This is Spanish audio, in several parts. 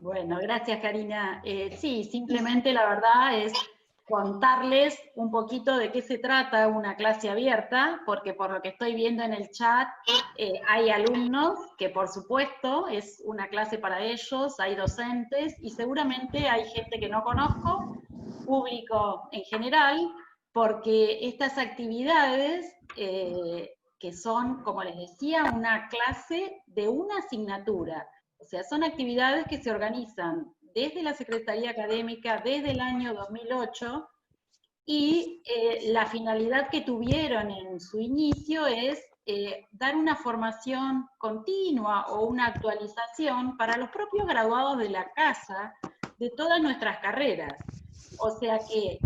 Bueno, gracias Karina. Sí, simplemente la verdad es contarles un poquito de qué se trata una clase abierta, porque por lo que estoy viendo en el chat hay alumnos que por supuesto es una clase para ellos, hay docentes y seguramente hay gente que no conozco, público en general, porque estas actividades que son, como les decía, una clase de una asignatura. O sea, son actividades que se organizan desde la Secretaría Académica desde el año 2008 y la finalidad que tuvieron en su inicio es dar una formación continua o una actualización para los propios graduados de la casa de todas nuestras carreras. O sea que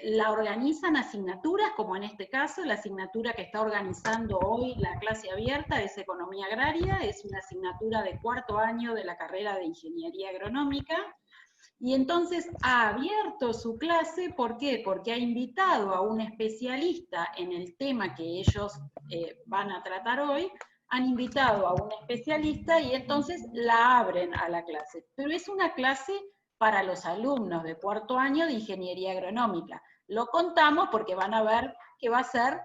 la organizan asignaturas, como en este caso, la asignatura que está organizando hoy la clase abierta es Economía Agraria, es una asignatura de cuarto año de la carrera de Ingeniería Agronómica, y entonces ha abierto su clase, ¿por qué? Porque ha invitado a un especialista en el tema que ellos van a tratar hoy, han invitado a un especialista y entonces la abren a la clase. Pero es una clase para los alumnos de cuarto año de Ingeniería Agronómica. Lo contamos porque van a ver que va a ser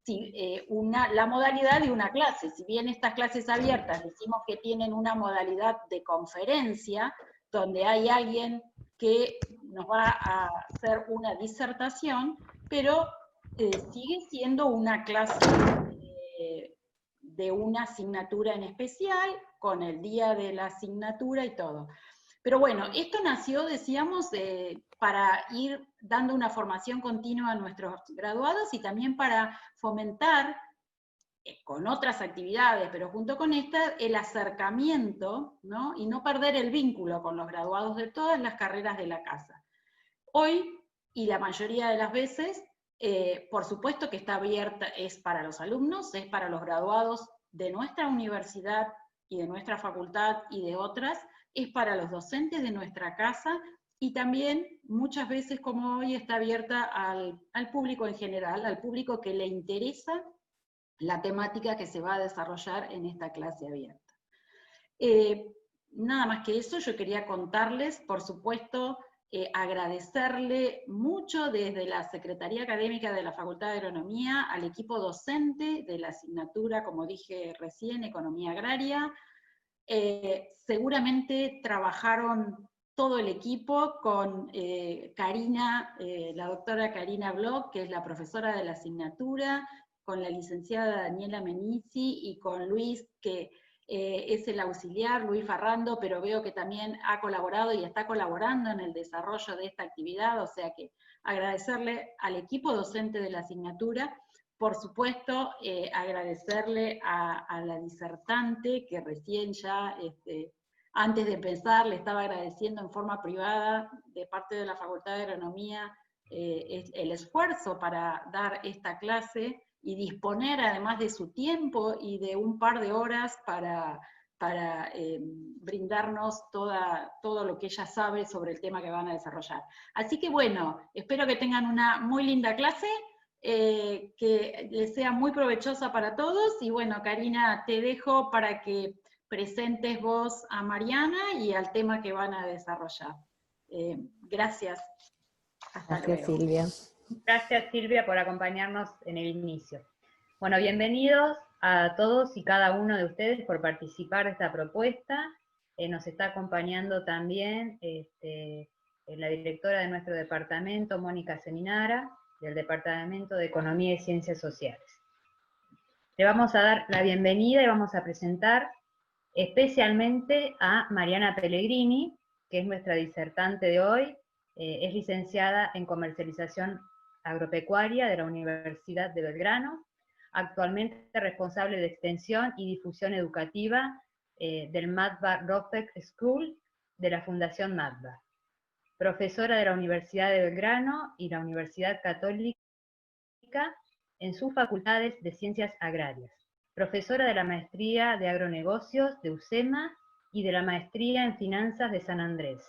la modalidad de una clase. Si bien estas clases abiertas decimos que tienen una modalidad de conferencia, donde hay alguien que nos va a hacer una disertación, pero sigue siendo una clase de una asignatura en especial, con el día de la asignatura y todo. Pero bueno, esto nació, decíamos, para ir dando una formación continua a nuestros graduados y también para fomentar con otras actividades, pero junto con esta, el acercamiento, ¿no? Y no perder el vínculo con los graduados de todas las carreras de la casa. Hoy, y la mayoría de las veces, por supuesto que está abierta, es para los alumnos, es para los graduados de nuestra universidad y de nuestra facultad y de otras, es para los docentes de nuestra casa, y también muchas veces, como hoy, está abierta al público en general, al público que le interesa la temática que se va a desarrollar en esta clase abierta. Nada más que eso, yo quería contarles, por supuesto, agradecerle mucho desde la Secretaría Académica de la Facultad de Agronomía al equipo docente de la asignatura, como dije recién, Economía Agraria. Seguramente trabajaron todo el equipo con Karina, la doctora Karina Bloch, que es la profesora de la asignatura, con la licenciada Daniela Menici y con Luis, que es el auxiliar, Luis Farrando, pero veo que también ha colaborado y está colaborando en el desarrollo de esta actividad, o sea que agradecerle al equipo docente de la asignatura, por supuesto, agradecerle a la disertante que recién ya, antes de empezar, le estaba agradeciendo en forma privada de parte de la Facultad de Agronomía el esfuerzo para dar esta clase y disponer además de su tiempo y de un par de horas para brindarnos todo lo que ella sabe sobre el tema que van a desarrollar. Así que bueno, espero que tengan una muy linda clase, que les sea muy provechosa para todos, y bueno, Karina, te dejo para que presentes vos a Mariana y al tema que van a desarrollar. Gracias. Hasta Gracias, luego. Silvia. Gracias, Silvia, por acompañarnos en el inicio. Bueno, bienvenidos a todos y cada uno de ustedes por participar de esta propuesta. Nos está acompañando también la directora de nuestro departamento, Mónica Seminara, del Departamento de Economía y Ciencias Sociales. Le vamos a dar la bienvenida y vamos a presentar especialmente a Mariana Pellegrini, que es nuestra disertante de hoy. Es licenciada en Comercialización Agropecuaria de la Universidad de Belgrano, actualmente responsable de Extensión y Difusión Educativa del Madbar Ropek School de la Fundación Madbar. Profesora de la Universidad de Belgrano y la Universidad Católica en sus facultades de Ciencias Agrarias. Profesora de la Maestría de Agronegocios de UCEMA y de la Maestría en Finanzas de San Andrés.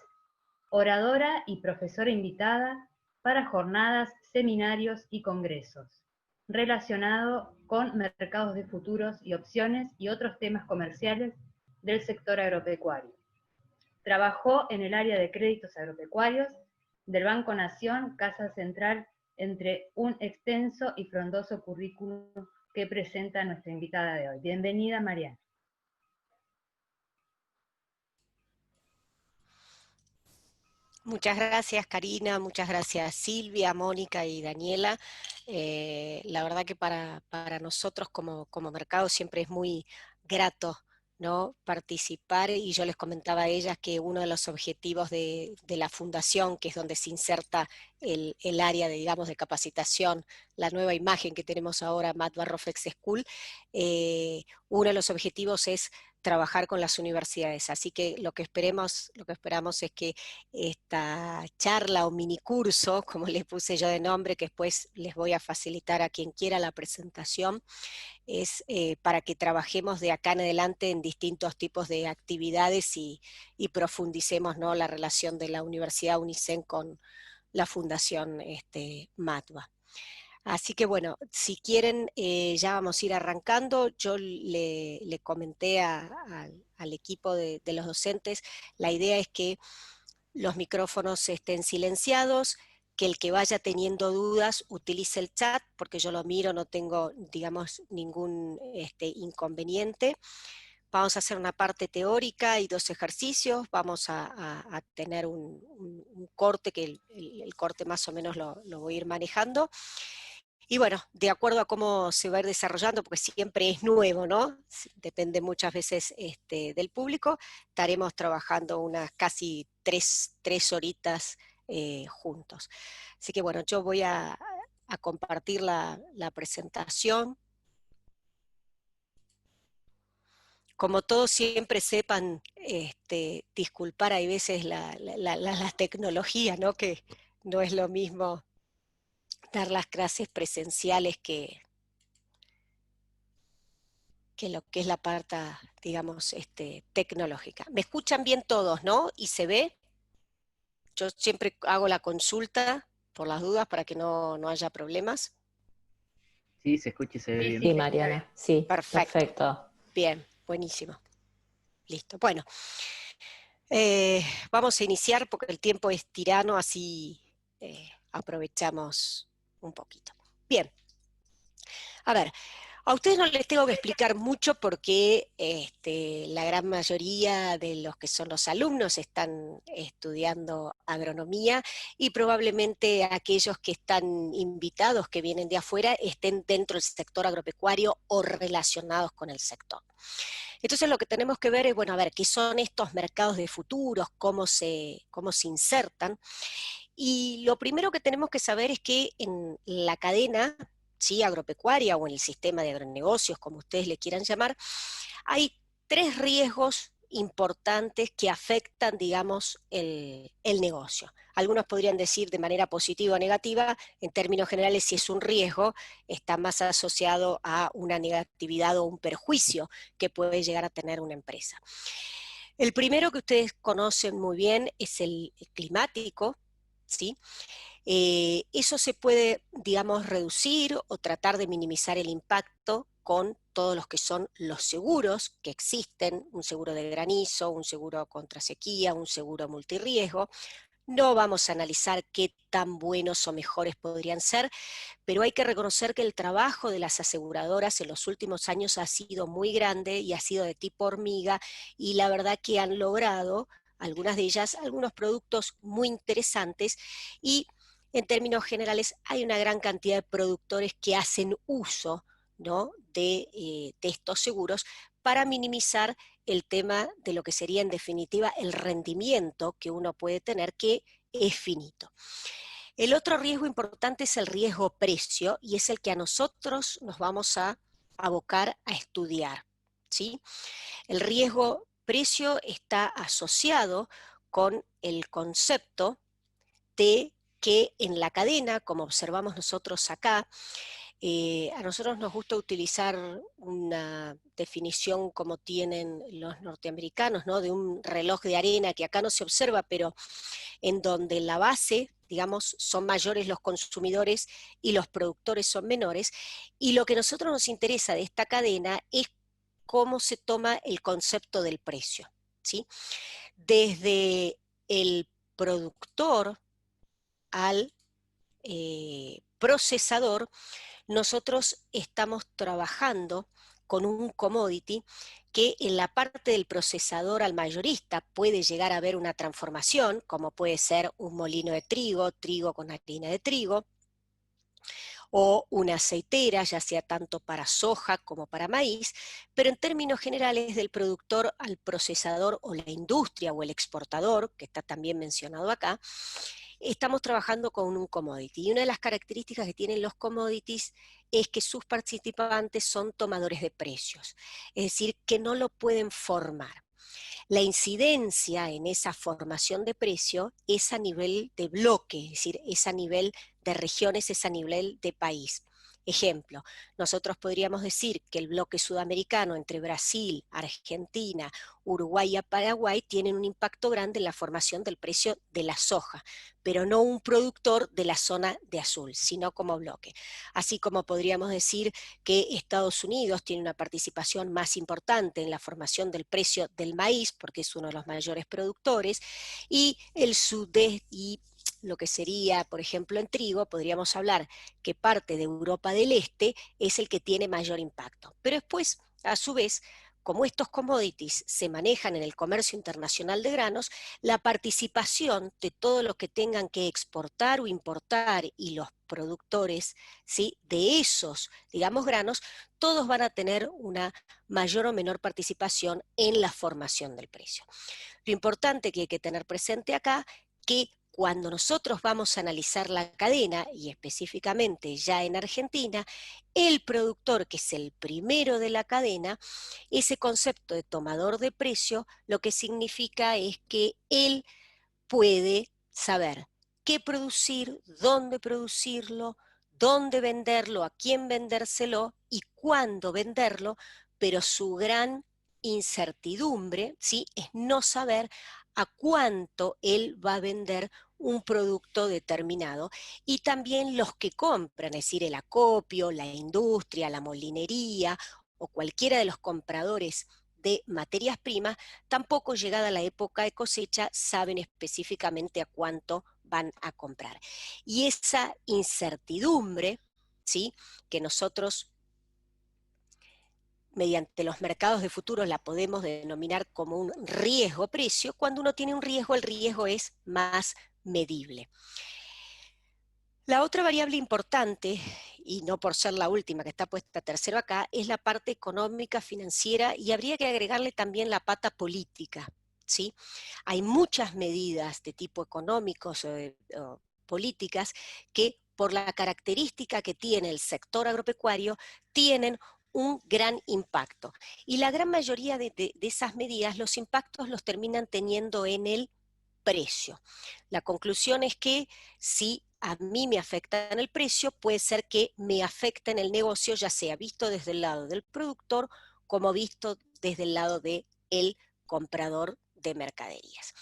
Oradora y profesora invitada para jornadas, seminarios y congresos, relacionado con mercados de futuros y opciones y otros temas comerciales del sector agropecuario. Trabajó en el área de créditos agropecuarios del Banco Nación, Casa Central, entre un extenso y frondoso currículum que presenta nuestra invitada de hoy. Bienvenida, Mariana. Muchas gracias, Karina, muchas gracias, Silvia, Mónica y Daniela. La verdad que para nosotros como mercado siempre es muy grato, ¿no?, participar, y yo les comentaba a ellas que uno de los objetivos de la fundación, que es donde se inserta el área de, digamos, de capacitación, la nueva imagen que tenemos ahora, Matva Roflex School, uno de los objetivos es trabajar con las universidades. Así que lo que esperamos es que esta charla o minicurso, como le puse yo de nombre, que después les voy a facilitar a quien quiera la presentación, es para que trabajemos de acá en adelante en distintos tipos de actividades y profundicemos, ¿no?, la relación de la Universidad UNICEN con la Fundación Matva. Así que bueno, si quieren ya vamos a ir arrancando. Yo le comenté al equipo de los docentes, la idea es que los micrófonos estén silenciados, que el que vaya teniendo dudas utilice el chat, porque yo lo miro, no tengo, digamos, ningún inconveniente. Vamos a hacer una parte teórica y 2 ejercicios, vamos a tener un corte, que el corte más o menos lo voy a ir manejando. Y bueno, de acuerdo a cómo se va a ir desarrollando, porque siempre es nuevo, ¿no? Depende muchas veces del público, estaremos trabajando unas casi tres horitas juntos. Así que bueno, yo voy a compartir la presentación. Como todos siempre sepan, disculpar, hay veces la tecnología, ¿no?, que no es lo mismo dar las clases presenciales que lo que es la parte, digamos, tecnológica. ¿Me escuchan bien todos, no? ¿Y se ve? Yo siempre hago la consulta por las dudas para que no haya problemas. Sí, se escucha y se ve bien. Sí, Mariana, sí, perfecto. Bien, buenísimo. Listo. Bueno, vamos a iniciar porque el tiempo es tirano, así aprovechamos un poquito. Bien. A ver, a ustedes no les tengo que explicar mucho porque la gran mayoría de los que son los alumnos están estudiando agronomía, y probablemente aquellos que están invitados, que vienen de afuera, estén dentro del sector agropecuario o relacionados con el sector. Entonces lo que tenemos que ver es, bueno, a ver, qué son estos mercados de futuros, cómo se insertan. Y lo primero que tenemos que saber es que en la cadena, ¿sí?, agropecuaria, o en el sistema de agronegocios, como ustedes le quieran llamar, hay 3 riesgos importantes que afectan, digamos, el negocio. Algunos podrían decir de manera positiva o negativa. En términos generales, si es un riesgo, está más asociado a una negatividad o un perjuicio que puede llegar a tener una empresa. El primero, que ustedes conocen muy bien, es el climático, ¿sí? Eso se puede, digamos, reducir o tratar de minimizar el impacto con todos los que son los seguros que existen, un seguro de granizo, un seguro contra sequía, un seguro multirriesgo. No vamos a analizar qué tan buenos o mejores podrían ser, pero hay que reconocer que el trabajo de las aseguradoras en los últimos años ha sido muy grande y ha sido de tipo hormiga, y la verdad que han logrado, algunas de ellas, algunos productos muy interesantes, y en términos generales hay una gran cantidad de productores que hacen uso, ¿no?, de estos seguros para minimizar el tema de lo que sería en definitiva el rendimiento que uno puede tener, que es finito. El otro riesgo importante es el riesgo precio, y es el que a nosotros nos vamos a abocar a estudiar, ¿sí? El riesgo precio está asociado con el concepto de que en la cadena, como observamos nosotros acá, a nosotros nos gusta utilizar una definición como tienen los norteamericanos, ¿no?, de un reloj de arena, que acá no se observa, pero en donde la base, digamos, son mayores los consumidores y los productores son menores, y lo que a nosotros nos interesa de esta cadena es cómo se toma el concepto del precio, ¿sí? Desde el productor al procesador, nosotros estamos trabajando con un commodity que en la parte del procesador al mayorista puede llegar a haber una transformación, como puede ser un molino de trigo, trigo con harina de trigo, o una aceitera, ya sea tanto para soja como para maíz, pero en términos generales del productor al procesador o la industria o el exportador, que está también mencionado acá, estamos trabajando con un commodity. Y una de las características que tienen los commodities es que sus participantes son tomadores de precios, es decir, que no lo pueden formar. La incidencia en esa formación de precio es a nivel de bloque, es decir, es a nivel de regiones, es a nivel de país. Ejemplo, nosotros podríamos decir que el bloque sudamericano entre Brasil, Argentina, Uruguay y Paraguay tienen un impacto grande en la formación del precio de la soja, pero no un productor de la zona de azul, sino como bloque. Así como podríamos decir que Estados Unidos tiene una participación más importante en la formación del precio del maíz, porque es uno de los mayores productores, y el sudeste y lo que sería, por ejemplo, en trigo, podríamos hablar que parte de Europa del Este es el que tiene mayor impacto. Pero después, a su vez, como estos commodities se manejan en el comercio internacional de granos, la participación de todo lo que tengan que exportar o importar y los productores, ¿sí?, de esos, digamos, granos, todos van a tener una mayor o menor participación en la formación del precio. Lo importante que hay que tener presente acá, que cuando nosotros vamos a analizar la cadena, y específicamente ya en Argentina, el productor, que es el primero de la cadena, ese concepto de tomador de precio, lo que significa es que él puede saber qué producir, dónde producirlo, dónde venderlo, a quién vendérselo y cuándo venderlo, pero su gran incertidumbre, ¿sí?, es no saber a cuánto él va a vender un producto determinado, y también los que compran, es decir, el acopio, la industria, la molinería o cualquiera de los compradores de materias primas, tampoco llegada la época de cosecha saben específicamente a cuánto van a comprar. Y esa incertidumbre, ¿sí?, que nosotros mediante los mercados de futuros la podemos denominar como un riesgo-precio. Cuando uno tiene un riesgo, el riesgo es más medible. La otra variable importante, y no por ser la última que está puesta tercero acá, es la parte económica, financiera, y habría que agregarle también la pata política, ¿sí? Hay muchas medidas de tipo económicos o políticas que, por la característica que tiene el sector agropecuario, tienen un gran impacto. Y la gran mayoría de esas medidas, los impactos los terminan teniendo en el precio. La conclusión es que si a mí me afecta en el precio, puede ser que me afecte en el negocio, ya sea visto desde el lado del productor como visto desde el lado del comprador de mercaderías.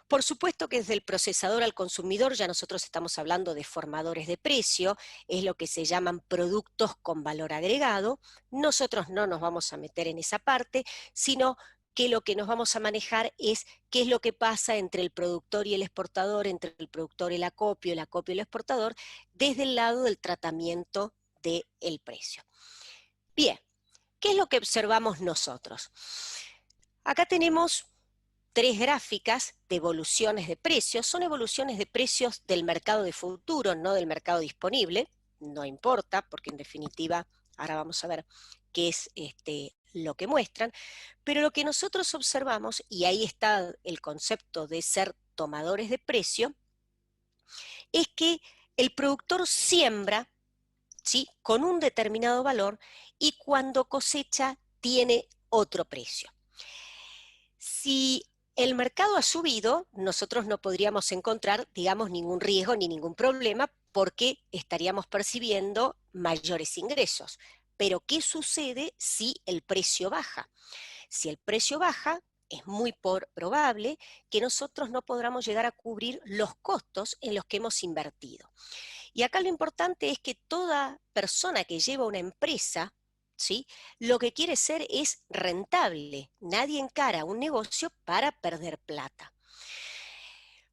Por supuesto que desde el procesador al consumidor ya nosotros estamos hablando de formadores de precio, es lo que se llaman productos con valor agregado. Nosotros no nos vamos a meter en esa parte, sino que lo que nos vamos a manejar es qué es lo que pasa entre el productor y el exportador, entre el productor y el acopio y el exportador, desde el lado del tratamiento del precio. Bien, ¿qué es lo que observamos nosotros? Acá tenemos 3 gráficas de evoluciones de precios. Son evoluciones de precios del mercado de futuro, no del mercado disponible. No importa, porque en definitiva, ahora vamos a ver qué es lo que muestran, pero lo que nosotros observamos, y ahí está el concepto de ser tomadores de precio, es que el productor siembra, ¿sí?, con un determinado valor, y cuando cosecha tiene otro precio. Si el mercado ha subido, nosotros no podríamos encontrar, digamos, ningún riesgo ni ningún problema, porque estaríamos percibiendo mayores ingresos. Pero, ¿qué sucede si el precio baja? Si el precio baja, es muy probable que nosotros no podamos llegar a cubrir los costos en los que hemos invertido. Y acá lo importante es que toda persona que lleva una empresa, ¿sí? Lo que quiere ser es rentable. Nadie encara un negocio para perder plata.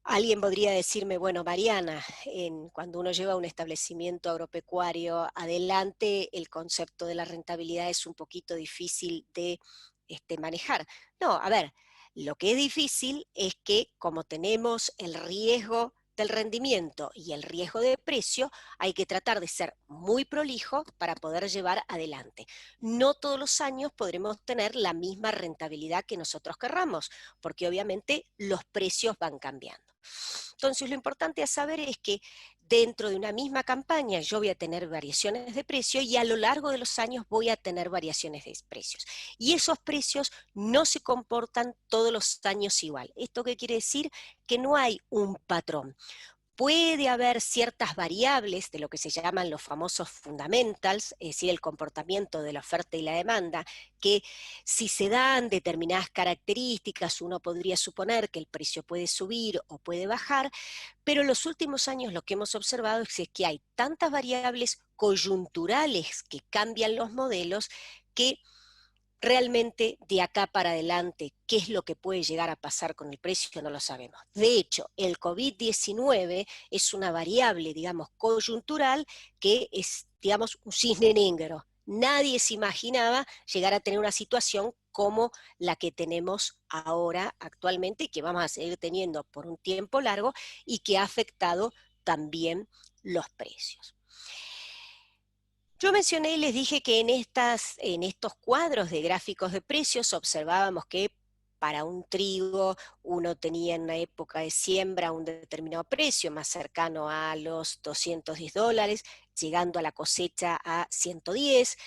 Alguien podría decirme, bueno, Mariana, cuando uno lleva un establecimiento agropecuario adelante, el concepto de la rentabilidad es un poquito difícil de manejar. No, a ver, lo que es difícil es que como tenemos el riesgo del rendimiento y el riesgo de precio, hay que tratar de ser muy prolijo para poder llevar adelante. No todos los años podremos tener la misma rentabilidad que nosotros querramos, porque obviamente los precios van cambiando. Entonces lo importante a saber es que dentro de una misma campaña yo voy a tener variaciones de precio y a lo largo de los años voy a tener variaciones de precios. Y esos precios no se comportan todos los años igual. ¿Esto qué quiere decir? Que no hay un patrón. Puede haber ciertas variables de lo que se llaman los famosos fundamentals, es decir, el comportamiento de la oferta y la demanda, que si se dan determinadas características, uno podría suponer que el precio puede subir o puede bajar, pero en los últimos años lo que hemos observado es que hay tantas variables coyunturales que cambian los modelos que realmente de acá para adelante, qué es lo que puede llegar a pasar con el precio, no lo sabemos. De hecho, el COVID-19 es una variable, digamos, coyuntural que es, digamos, un cisne negro. Nadie se imaginaba llegar a tener una situación como la que tenemos ahora actualmente y que vamos a seguir teniendo por un tiempo largo y que ha afectado también los precios. Yo mencioné y les dije que en estos cuadros de gráficos de precios observábamos que para un trigo uno tenía en una época de siembra un determinado precio más cercano a los $210, llegando a la cosecha a 110, es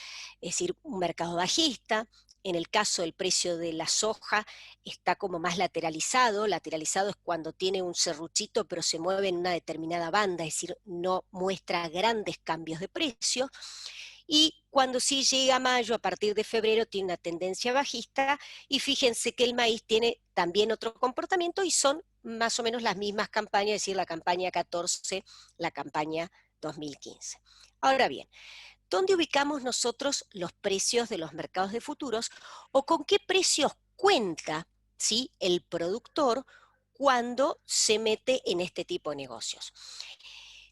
decir, un mercado bajista. En el caso del precio de la soja está como más lateralizado. Lateralizado es cuando tiene un serruchito pero se mueve en una determinada banda, es decir, no muestra grandes cambios de precio. Y cuando sí llega mayo, a partir de febrero, tiene una tendencia bajista, y fíjense que el maíz tiene también otro comportamiento y son más o menos las mismas campañas, es decir, la campaña 14, la campaña 2015. Ahora bien, ¿dónde ubicamos nosotros los precios de los mercados de futuros o con qué precios cuenta, ¿sí?, el productor cuando se mete en este tipo de negocios?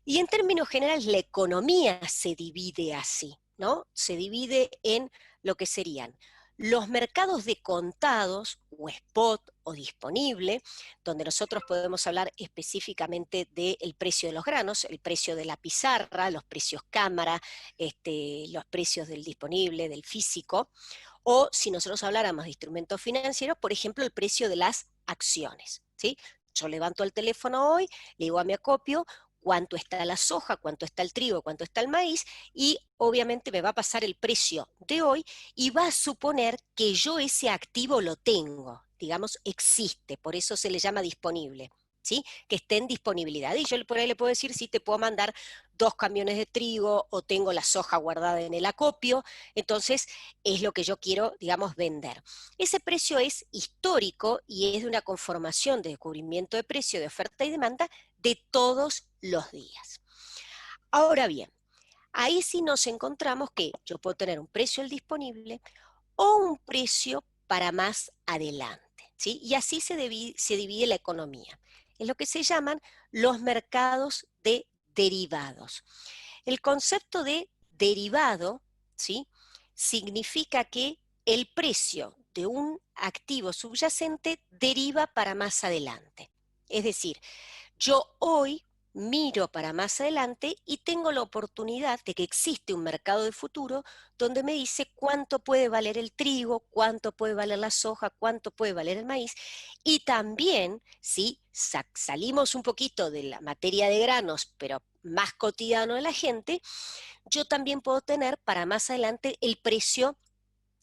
Y en términos generales la economía se divide así, ¿no? Se divide en lo que serían los mercados de contados o spot o disponible, donde nosotros podemos hablar específicamente del precio de los granos, el precio de la pizarra, los precios cámara, los precios del disponible, del físico, o si nosotros habláramos de instrumentos financieros, por ejemplo, el precio de las acciones, ¿sí? Yo levanto el teléfono hoy, le digo a mi acopio cuánto está la soja, cuánto está el trigo, cuánto está el maíz, y obviamente me va a pasar el precio de hoy y va a suponer que yo ese activo lo tengo, digamos, existe, por eso se le llama disponible, ¿sí? Que esté en disponibilidad. Y yo por ahí le puedo decir, sí, te puedo mandar 2 camiones de trigo o tengo la soja guardada en el acopio, entonces es lo que yo quiero, digamos, vender. Ese precio es histórico y es de una conformación de descubrimiento de precio, de oferta y demanda de todos los días. Ahora bien, ahí sí nos encontramos que yo puedo tener un precio al disponible o un precio para más adelante, ¿sí? Y así se divide la economía. Es lo que se llaman los mercados de derivados. El concepto de derivado, ¿sí?, significa que el precio de un activo subyacente deriva para más adelante. Es decir, yo hoy miro para más adelante y tengo la oportunidad de que existe un mercado de futuro donde me dice cuánto puede valer el trigo, cuánto puede valer la soja, cuánto puede valer el maíz. Y también, si salimos un poquito de la materia de granos, pero más cotidiano de la gente, yo también puedo tener para más adelante el precio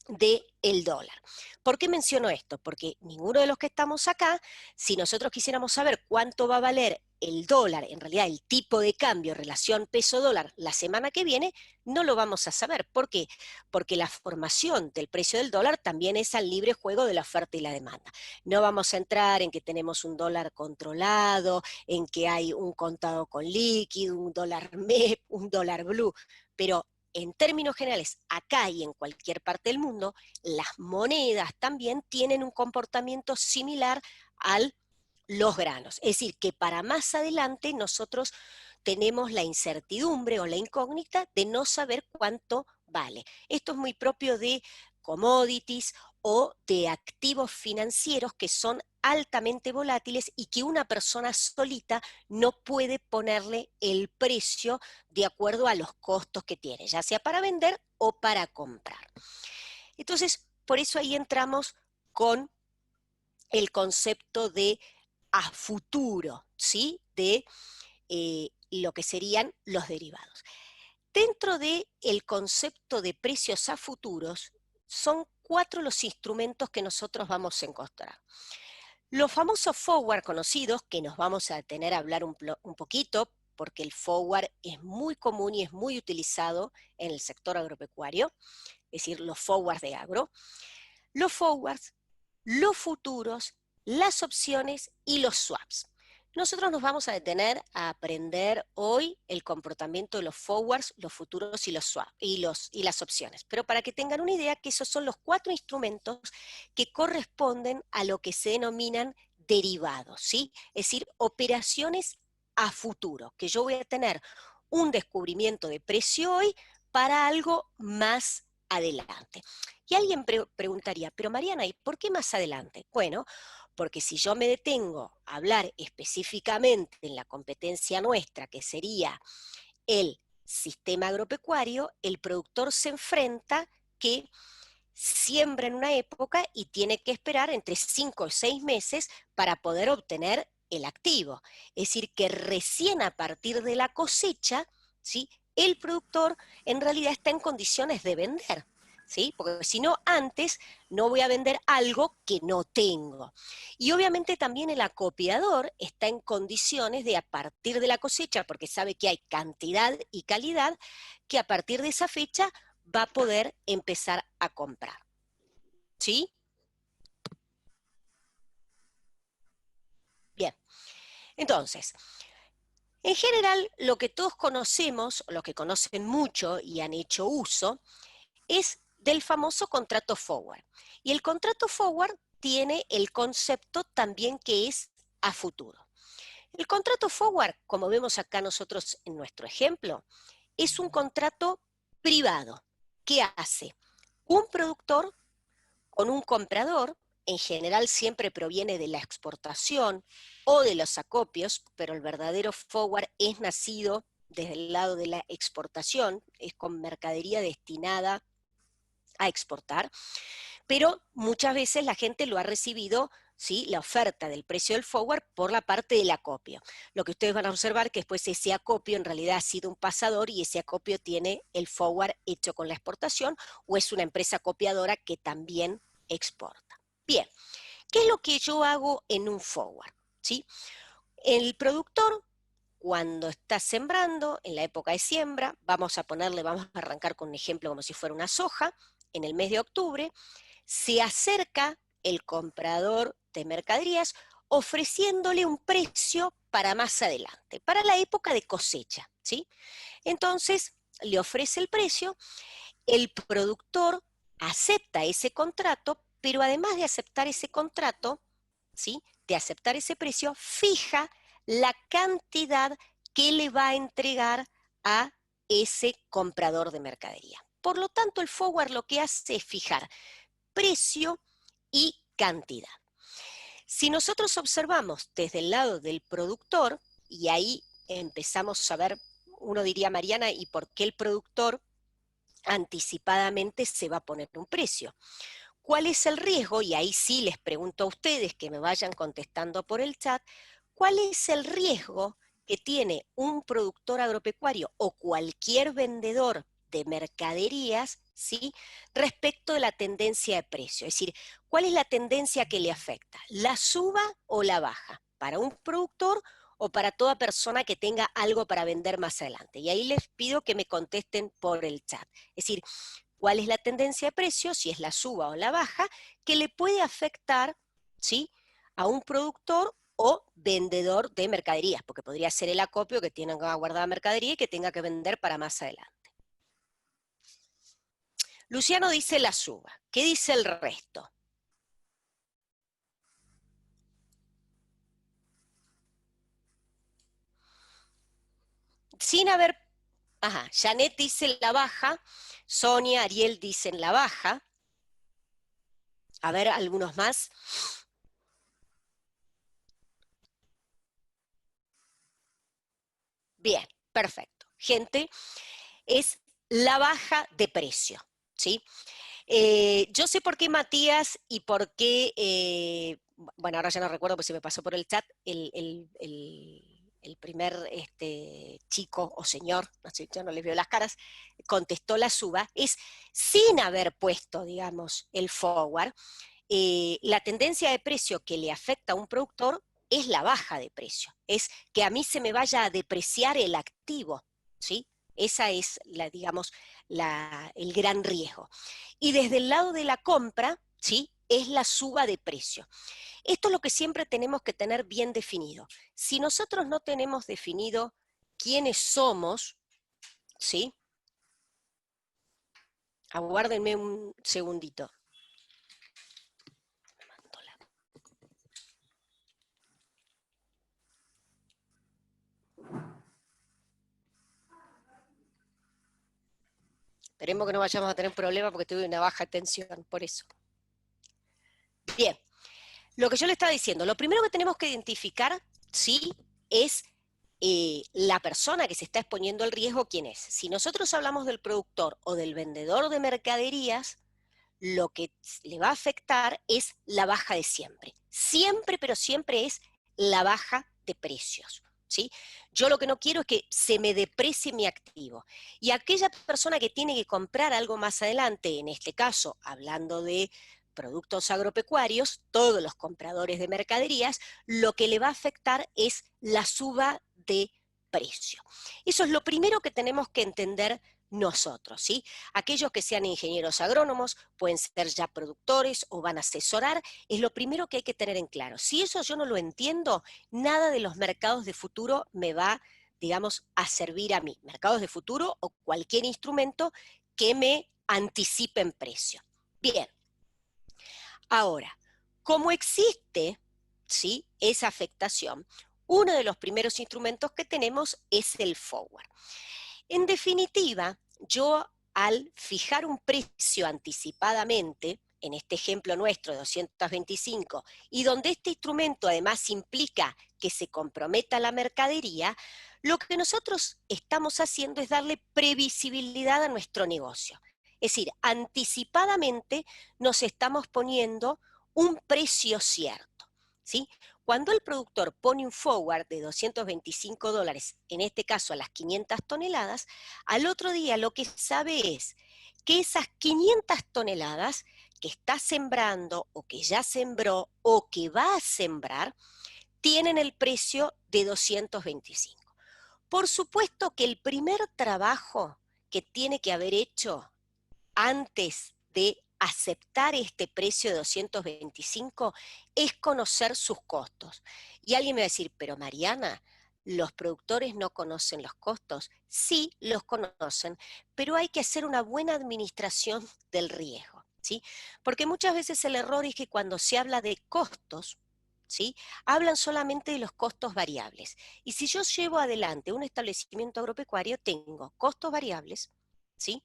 del dólar. ¿Por qué menciono esto? Porque ninguno de los que estamos acá, si nosotros quisiéramos saber cuánto va a valer el dólar, en realidad el tipo de cambio, relación peso-dólar, la semana que viene, no lo vamos a saber. ¿Por qué? Porque la formación del precio del dólar también es al libre juego de la oferta y la demanda. No vamos a entrar en que tenemos un dólar controlado, en que hay un contado con líquido, un dólar MEP, un dólar blue, pero en términos generales, acá y en cualquier parte del mundo, las monedas también tienen un comportamiento similar a los granos. Es decir, que para más adelante nosotros tenemos la incertidumbre o la incógnita de no saber cuánto vale. Esto es muy propio de commodities o de activos financieros que son altamente volátiles y que una persona solita no puede ponerle el precio de acuerdo a los costos que tiene, ya sea para vender o para comprar. Entonces, por eso ahí entramos con el concepto de a futuro, ¿sí? De lo que serían los derivados. Dentro del concepto de precios a futuros, son 4 los instrumentos que nosotros vamos a encontrar. Los famosos forward conocidos, que nos vamos a detener a hablar un poquito, porque el forward es muy común y es muy utilizado en el sector agropecuario, es decir, los forwards de agro. Los forwards, los futuros, las opciones y los swaps. Nosotros nos vamos a detener a aprender hoy el comportamiento de los forwards, los futuros y los swaps y las opciones. Pero para que tengan una idea que esos son los 4 instrumentos que corresponden a lo que se denominan derivados, ¿sí? Es decir, operaciones a futuro, que yo voy a tener un descubrimiento de precio hoy para algo más adelante. Y alguien preguntaría, pero Mariana, ¿y por qué más adelante? Bueno, porque si yo me detengo a hablar específicamente en la competencia nuestra, que sería el sistema agropecuario, el productor se enfrenta que siembra en una época y tiene que esperar entre 5 o 6 meses para poder obtener el activo. Es decir, que recién a partir de la cosecha, ¿sí?, el productor en realidad está en condiciones de vender, ¿sí? Porque si no, antes no voy a vender algo que no tengo. Y obviamente también el acopiador está en condiciones de, a partir de la cosecha, porque sabe que hay cantidad y calidad, que a partir de esa fecha va a poder empezar a comprar. ¿Sí? Bien. Entonces, en general, lo que todos conocemos, o lo que conocen mucho y han hecho uso, es del famoso contrato forward. Y el contrato forward tiene el concepto también que es a futuro. El contrato forward, como vemos acá nosotros en nuestro ejemplo, es un contrato privado. ¿Qué hace? Un productor con un comprador, en general siempre proviene de la exportación o de los acopios, pero el verdadero forward es nacido desde el lado de la exportación, es con mercadería destinada a exportar, pero muchas veces la gente lo ha recibido, ¿sí?, la oferta del precio del forward por la parte del acopio. Lo que ustedes van a observar que después ese acopio en realidad ha sido un pasador y ese acopio tiene el forward hecho con la exportación o es una empresa acopiadora que también exporta. Bien, ¿qué es lo que yo hago en un forward? ¿Sí? El productor, cuando está sembrando, en la época de siembra, vamos a arrancar con un ejemplo como si fuera una soja, en el mes de octubre, se acerca el comprador de mercaderías ofreciéndole un precio para más adelante, para la época de cosecha, ¿sí? Entonces, le ofrece el precio, el productor acepta ese contrato, pero además de aceptar ese contrato, ¿sí?, de aceptar ese precio, fija la cantidad que le va a entregar a ese comprador de mercadería. Por lo tanto, el forward lo que hace es fijar precio y cantidad. Si nosotros observamos desde el lado del productor, y ahí empezamos a ver, uno diría, Mariana, ¿y por qué el productor anticipadamente se va a poner un precio? ¿Cuál es el riesgo? Y ahí sí les pregunto a ustedes que me vayan contestando por el chat, ¿cuál es el riesgo que tiene un productor agropecuario o cualquier vendedor de mercaderías, ¿sí?, respecto de la tendencia de precio? Es decir, ¿cuál es la tendencia que le afecta? ¿La suba o la baja? ¿Para un productor o para toda persona que tenga algo para vender más adelante? Y ahí les pido que me contesten por el chat. Es decir, ¿cuál es la tendencia de precio, si es la suba o la baja, que le puede afectar, ¿sí?, a un productor o vendedor de mercaderías? Porque podría ser el acopio que tiene guardada mercadería y que tenga que vender para más adelante. Luciano dice la suba. ¿Qué dice el resto? Sin haber... Ajá, Janet dice la baja, Sonia, Ariel dicen la baja. A ver, algunos más. Bien, perfecto. Gente, es la baja de precio, ¿sí? Yo sé por qué Matías y por qué, bueno, ahora ya no recuerdo porque se me pasó por el chat, el primer chico o señor, no sé, yo no les veo las caras, contestó la suba, es sin haber puesto, digamos, el forward. La tendencia de precio que le afecta a un productor es la baja de precio, es que a mí se me vaya a depreciar el activo, ¿sí? Esa es, digamos, el gran riesgo. Y desde el lado de la compra, ¿sí? Es la suba de precio. Esto es lo que siempre tenemos que tener bien definido. Si nosotros no tenemos definido quiénes somos, ¿sí? Aguárdenme un segundito. Esperemos que no vayamos a tener problemas porque tuve una baja tensión, por eso. Bien, lo que yo le estaba diciendo, lo primero que tenemos que identificar, ¿sí? Es la persona que se está exponiendo al riesgo, ¿quién es? Si nosotros hablamos del productor o del vendedor de mercaderías, lo que le va a afectar es la baja de siempre. Siempre, pero siempre es la baja de precios, ¿sí? Yo lo que no quiero es que se me deprecie mi activo. Y aquella persona que tiene que comprar algo más adelante, en este caso, hablando de productos agropecuarios, todos los compradores de mercaderías, lo que le va a afectar es la suba de precio. Eso es lo primero que tenemos que entender nosotros, ¿sí? Aquellos que sean ingenieros agrónomos, pueden ser ya productores o van a asesorar, es lo primero que hay que tener en claro. Si eso yo no lo entiendo, nada de los mercados de futuro me va, digamos, a servir a mí. Mercados de futuro o cualquier instrumento que me anticipe en precio. Bien. Ahora, como existe, ¿sí?, esa afectación, uno de los primeros instrumentos que tenemos es el forward. En definitiva, yo al fijar un precio anticipadamente, en este ejemplo nuestro de 225, y donde este instrumento además implica que se comprometa la mercadería, lo que nosotros estamos haciendo es darle previsibilidad a nuestro negocio. Es decir, anticipadamente nos estamos poniendo un precio cierto, ¿sí? Cuando el productor pone un forward de $225, en este caso a las 500 toneladas, al otro día lo que sabe es que esas 500 toneladas que está sembrando o que ya sembró o que va a sembrar, tienen el precio de 225. Por supuesto que el primer trabajo que tiene que haber hecho antes de aceptar este precio de 225 es conocer sus costos. Y alguien me va a decir, pero Mariana, ¿los productores no conocen los costos? Sí, los conocen, pero hay que hacer una buena administración del riesgo, ¿sí? Porque muchas veces el error es que cuando se habla de costos, ¿sí?, hablan solamente de los costos variables. Y si yo llevo adelante un establecimiento agropecuario, tengo costos variables, ¿sí?,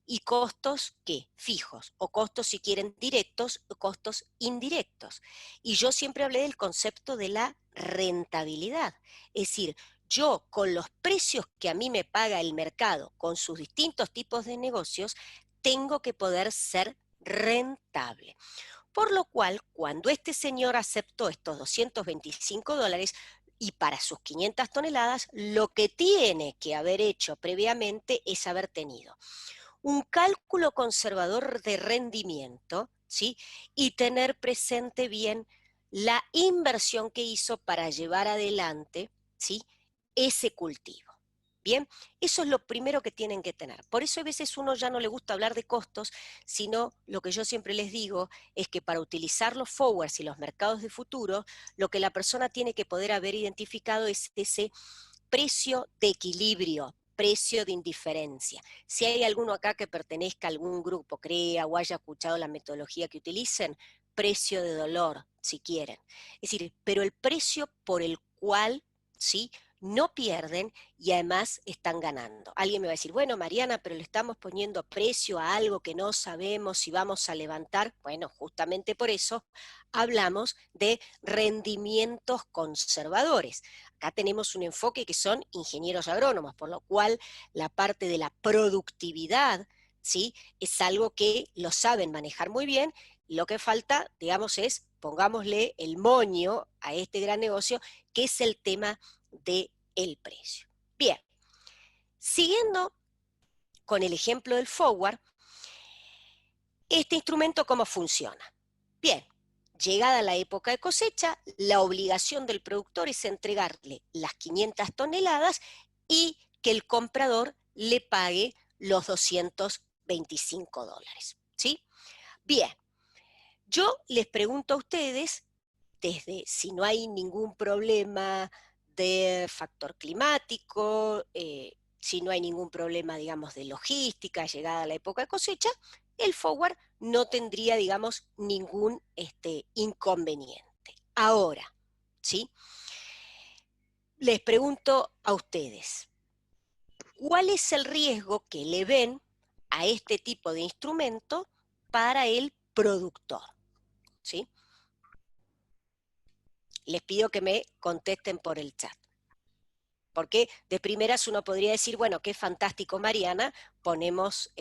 y costos, ¿qué?, fijos, o costos, si quieren, directos, o costos indirectos. Y yo siempre hablé del concepto de la rentabilidad. Es decir, yo con los precios que a mí me paga el mercado, con sus distintos tipos de negocios, tengo que poder ser rentable. Por lo cual, cuando este señor aceptó estos $225, y para sus 500 toneladas, lo que tiene que haber hecho previamente es haber tenido un cálculo conservador de rendimiento, ¿sí?, y tener presente bien la inversión que hizo para llevar adelante, ¿sí?, ese cultivo. Bien, eso es lo primero que tienen que tener. Por eso a veces uno ya no le gusta hablar de costos, sino lo que yo siempre les digo es que para utilizar los forwards y los mercados de futuro, lo que la persona tiene que poder haber identificado es ese precio de equilibrio precio de indiferencia. Si hay alguno acá que pertenezca a algún grupo, crea o haya escuchado la metodología que utilicen, precio de dolor, si quieren. Es decir, pero el precio por el cual, ¿sí?, no pierden y además están ganando. Alguien me va a decir, bueno, Mariana, pero le estamos poniendo precio a algo que no sabemos si vamos a levantar. Bueno, justamente por eso hablamos de rendimientos conservadores. Acá tenemos un enfoque que son ingenieros agrónomos, por lo cual la parte de la productividad, ¿sí?, es algo que lo saben manejar muy bien. Lo que falta, digamos, es, pongámosle el moño a este gran negocio, que es el tema del precio. Bien, siguiendo con el ejemplo del forward, este instrumento, ¿cómo funciona? Bien, llegada la época de cosecha, la obligación del productor es entregarle las 500 toneladas y que el comprador le pague los $225, ¿sí? Bien, yo les pregunto a ustedes, desde si no hay ningún problema de factor climático, si no hay ningún problema, digamos, de logística, llegada a la época de cosecha, el forward no tendría, digamos, ningún inconveniente. Ahora, ¿sí?, les pregunto a ustedes, ¿cuál es el riesgo que le ven a este tipo de instrumento para el productor? ¿Sí? Les pido que me contesten por el chat. Porque de primeras uno podría decir, bueno, qué fantástico, Mariana, podemos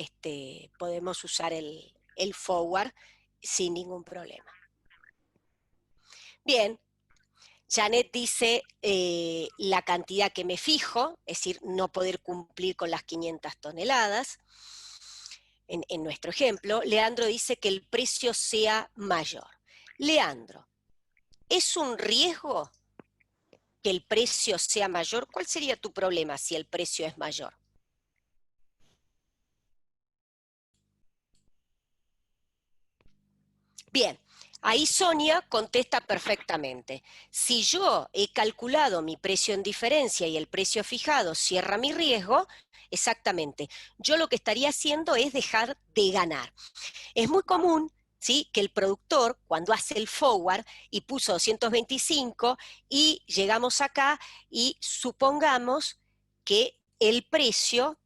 usar el forward sin ningún problema. Bien, Janet dice la cantidad que me fijo, es decir, no poder cumplir con las 500 toneladas, en nuestro ejemplo. Leandro dice que el precio sea mayor. Leandro, ¿es un riesgo que el precio sea mayor? ¿Cuál sería tu problema si el precio es mayor? Bien, ahí Sonia contesta perfectamente. Si yo he calculado mi precio en diferencia y el precio fijado cierra mi riesgo, exactamente, yo lo que estaría haciendo es dejar de ganar. Es muy común, ¿sí?, que el productor, cuando hace el forward y puso 225 y llegamos acá y supongamos que el precio,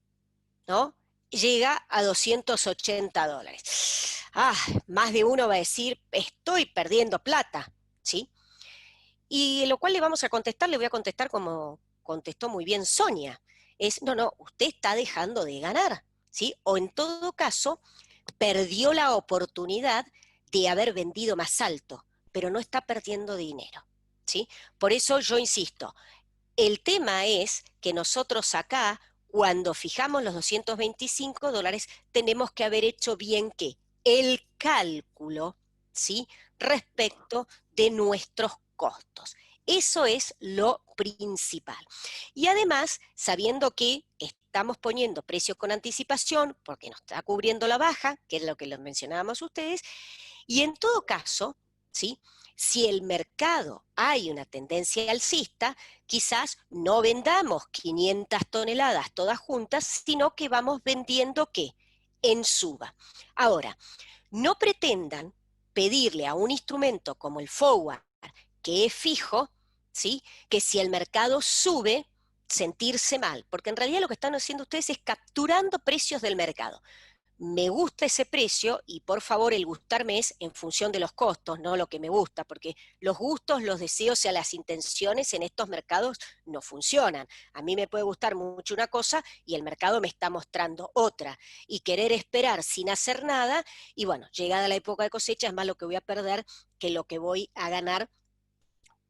¿no?, llega a $280. Más de uno va a decir, estoy perdiendo plata, ¿sí? Y lo cual le vamos a contestar, le voy a contestar como contestó muy bien Sonia. Es, no, usted está dejando de ganar, ¿sí? O en todo caso, perdió la oportunidad de haber vendido más alto, pero no está perdiendo dinero, ¿sí? Por eso yo insisto, el tema es que nosotros acá, cuando fijamos los $225, tenemos que haber hecho bien ¿qué? El cálculo, ¿sí?, respecto de nuestros costos. Eso es lo principal. Y además, sabiendo que estamos poniendo precio con anticipación, porque nos está cubriendo la baja, que es lo que les mencionábamos ustedes, y en todo caso, ¿sí?, si el mercado hay una tendencia alcista, quizás no vendamos 500 toneladas todas juntas, sino que vamos vendiendo ¿qué? En suba. Ahora, no pretendan pedirle a un instrumento como el forward, que es fijo, ¿sí?, que si el mercado sube, sentirse mal, porque en realidad lo que están haciendo ustedes es capturando precios del mercado. Me gusta ese precio y por favor el gustarme es en función de los costos, no lo que me gusta, porque los gustos, los deseos y las intenciones en estos mercados no funcionan. A mí me puede gustar mucho una cosa y el mercado me está mostrando otra. Y querer esperar sin hacer nada, y bueno, llegada la época de cosecha es más lo que voy a perder que lo que voy a ganar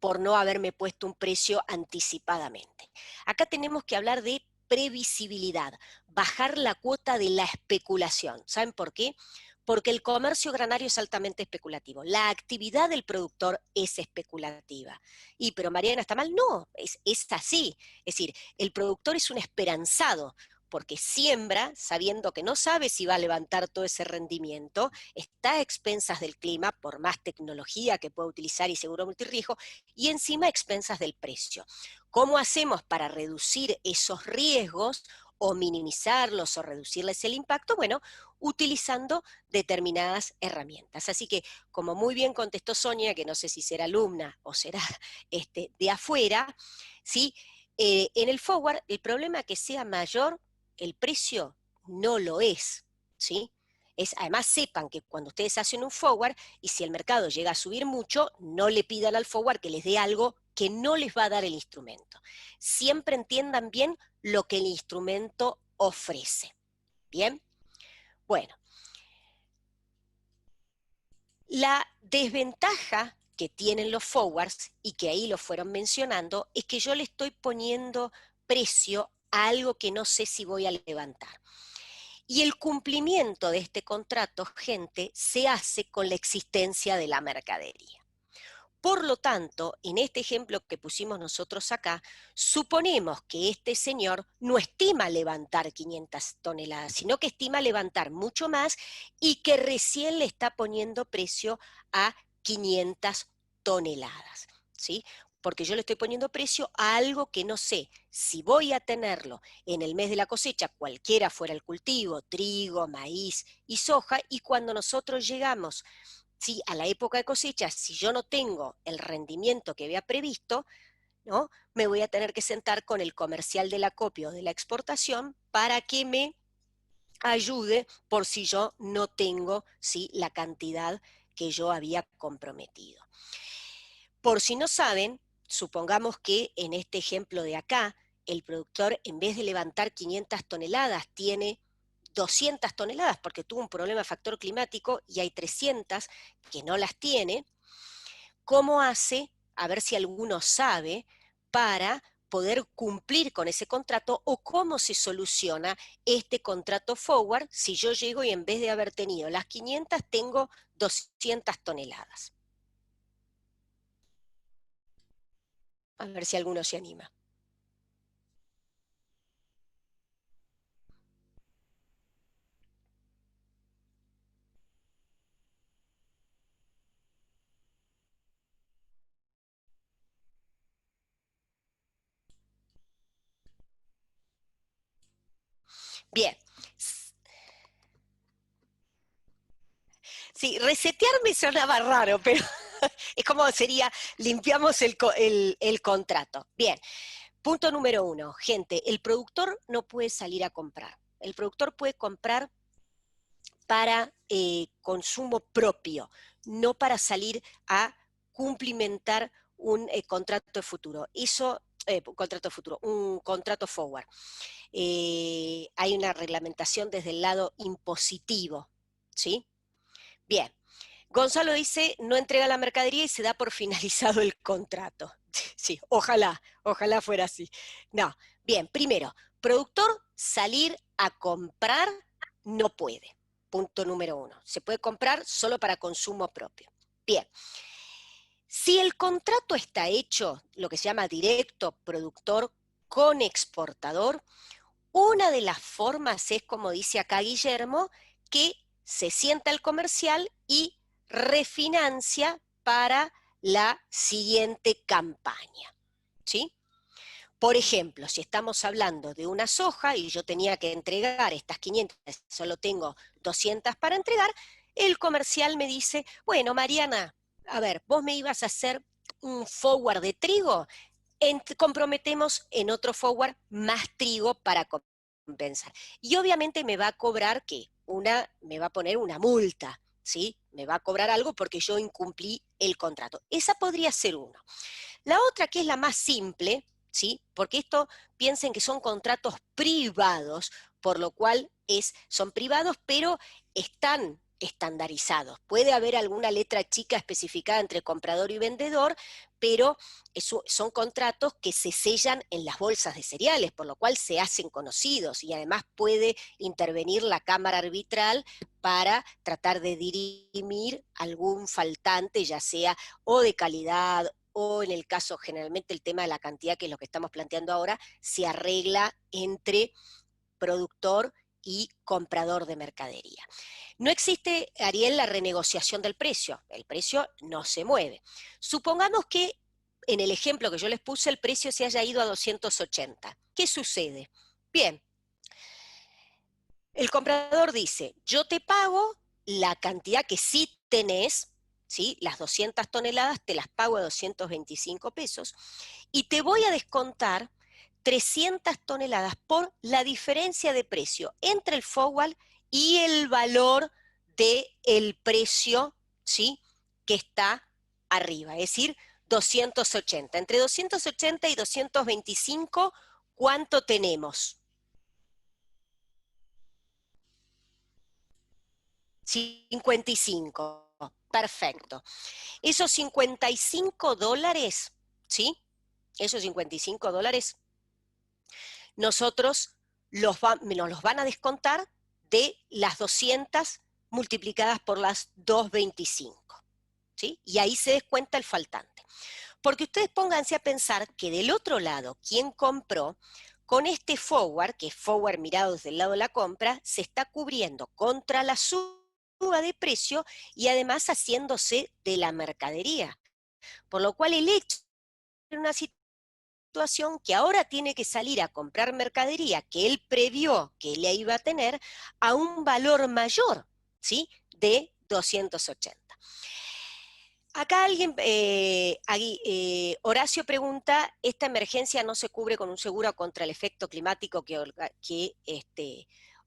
por no haberme puesto un precio anticipadamente. Acá tenemos que hablar de previsibilidad, bajar la cuota de la especulación. ¿Saben por qué? Porque el comercio granario es altamente especulativo. La actividad del productor es especulativa. Pero Mariana, ¿está mal? No, es así. Es decir, el productor es un esperanzado, porque siembra sabiendo que no sabe si va a levantar todo ese rendimiento, está a expensas del clima, por más tecnología que pueda utilizar y seguro multirriesgo, y encima a expensas del precio. ¿Cómo hacemos para reducir esos riesgos o minimizarlos o reducirles el impacto, bueno, utilizando determinadas herramientas. Así que, como muy bien contestó Sonia, que no sé si será alumna o será de afuera, ¿sí? En el forward, el problema que sea mayor, el precio no lo es, ¿sí? Además, sepan que cuando ustedes hacen un forward, y si el mercado llega a subir mucho, no le pidan al forward que les dé algo que no les va a dar el instrumento. Siempre entiendan bien lo que el instrumento ofrece. ¿Bien? Bueno. La desventaja que tienen los forwards, y que ahí lo fueron mencionando, es que yo le estoy poniendo precio a algo que no sé si voy a levantar. Y el cumplimiento de este contrato, gente, se hace con la existencia de la mercadería. Por lo tanto, en este ejemplo que pusimos nosotros acá, suponemos que este señor no estima levantar 500 toneladas, sino que estima levantar mucho más y que recién le está poniendo precio a 500 toneladas, ¿sí? Porque yo le estoy poniendo precio a algo que no sé si voy a tenerlo en el mes de la cosecha, cualquiera fuera el cultivo, trigo, maíz y soja, y cuando nosotros llegamos, ¿sí?, a la época de cosecha, si yo no tengo el rendimiento que había previsto, ¿no?, me voy a tener que sentar con el comercial del acopio o de la exportación para que me ayude por si yo no tengo, ¿sí?, la cantidad que yo había comprometido. Por si no saben, supongamos que en este ejemplo de acá, el productor, en vez de levantar 500 toneladas, tiene 200 toneladas porque tuvo un problema de factor climático y hay 300 que no las tiene. ¿Cómo hace? A ver si alguno sabe, para poder cumplir con ese contrato, o cómo se soluciona este contrato forward si yo llego y en vez de haber tenido las 500 tengo 200 toneladas. A ver si alguno se anima. Bien. Sí, resetear me sonaba raro, pero es como sería, limpiamos el contrato. Bien, punto número 1, gente, el productor no puede salir a comprar. El productor puede comprar para consumo propio, no para salir a cumplimentar un contrato de futuro. Un contrato forward. Hay una reglamentación desde el lado impositivo, ¿sí? Bien. Gonzalo dice, no entrega la mercadería y se da por finalizado el contrato. Sí, ojalá fuera así. No, bien, primero, productor salir a comprar no puede. Punto número 1. Se puede comprar solo para consumo propio. Bien. Si el contrato está hecho, lo que se llama directo productor con exportador, una de las formas es, como dice acá Guillermo, que se sienta el comercial y refinancia para la siguiente campaña, ¿sí? Por ejemplo, si estamos hablando de una soja y yo tenía que entregar estas 500, solo tengo 200 para entregar, el comercial me dice, bueno, Mariana, a ver, vos me ibas a hacer un forward de trigo, comprometemos en otro forward más trigo para compensar. Y obviamente me va a cobrar, ¿qué? Me va a poner una multa, ¿sí? Me va a cobrar algo porque yo incumplí el contrato. Esa podría ser uno. La otra, que es la más simple, ¿sí? Porque esto, piensen que son contratos privados, por lo cual son privados, pero están estandarizados. Puede haber alguna letra chica especificada entre comprador y vendedor, pero son contratos que se sellan en las bolsas de cereales, por lo cual se hacen conocidos, y además puede intervenir la Cámara Arbitral para tratar de dirimir algún faltante, ya sea o de calidad, o en el caso, generalmente el tema de la cantidad, que es lo que estamos planteando ahora, se arregla entre productor y comprador de mercadería. No existe, Ariel, la renegociación del precio. El precio no se mueve. Supongamos que en el ejemplo que yo les puse, el precio se haya ido a 280. ¿Qué sucede? Bien, el comprador dice, yo te pago la cantidad que sí tenés, ¿sí? Las 200 toneladas te las pago a 225 pesos, y te voy a descontar 300 toneladas por la diferencia de precio entre el forward y el valor del precio, ¿sí? Que está arriba, es decir, 280. Entre 280 y 225, ¿cuánto tenemos? 55. Perfecto. Esos 55 dólares, ¿sí? Esos 55 dólares, nosotros nos los van a descontar de las 200 multiplicadas por las 225, ¿sí? Y ahí se descuenta el faltante. Porque ustedes pónganse a pensar que del otro lado, quien compró, con este forward, que es forward mirado desde el lado de la compra, se está cubriendo contra la suba de precio y además haciéndose de la mercadería. Por lo cual el hecho de una situación que ahora tiene que salir a comprar mercadería que él previó que le iba a tener a un valor mayor, ¿sí? De 280. Acá alguien, Horacio pregunta, ¿esta emergencia no se cubre con un seguro contra el efecto climático que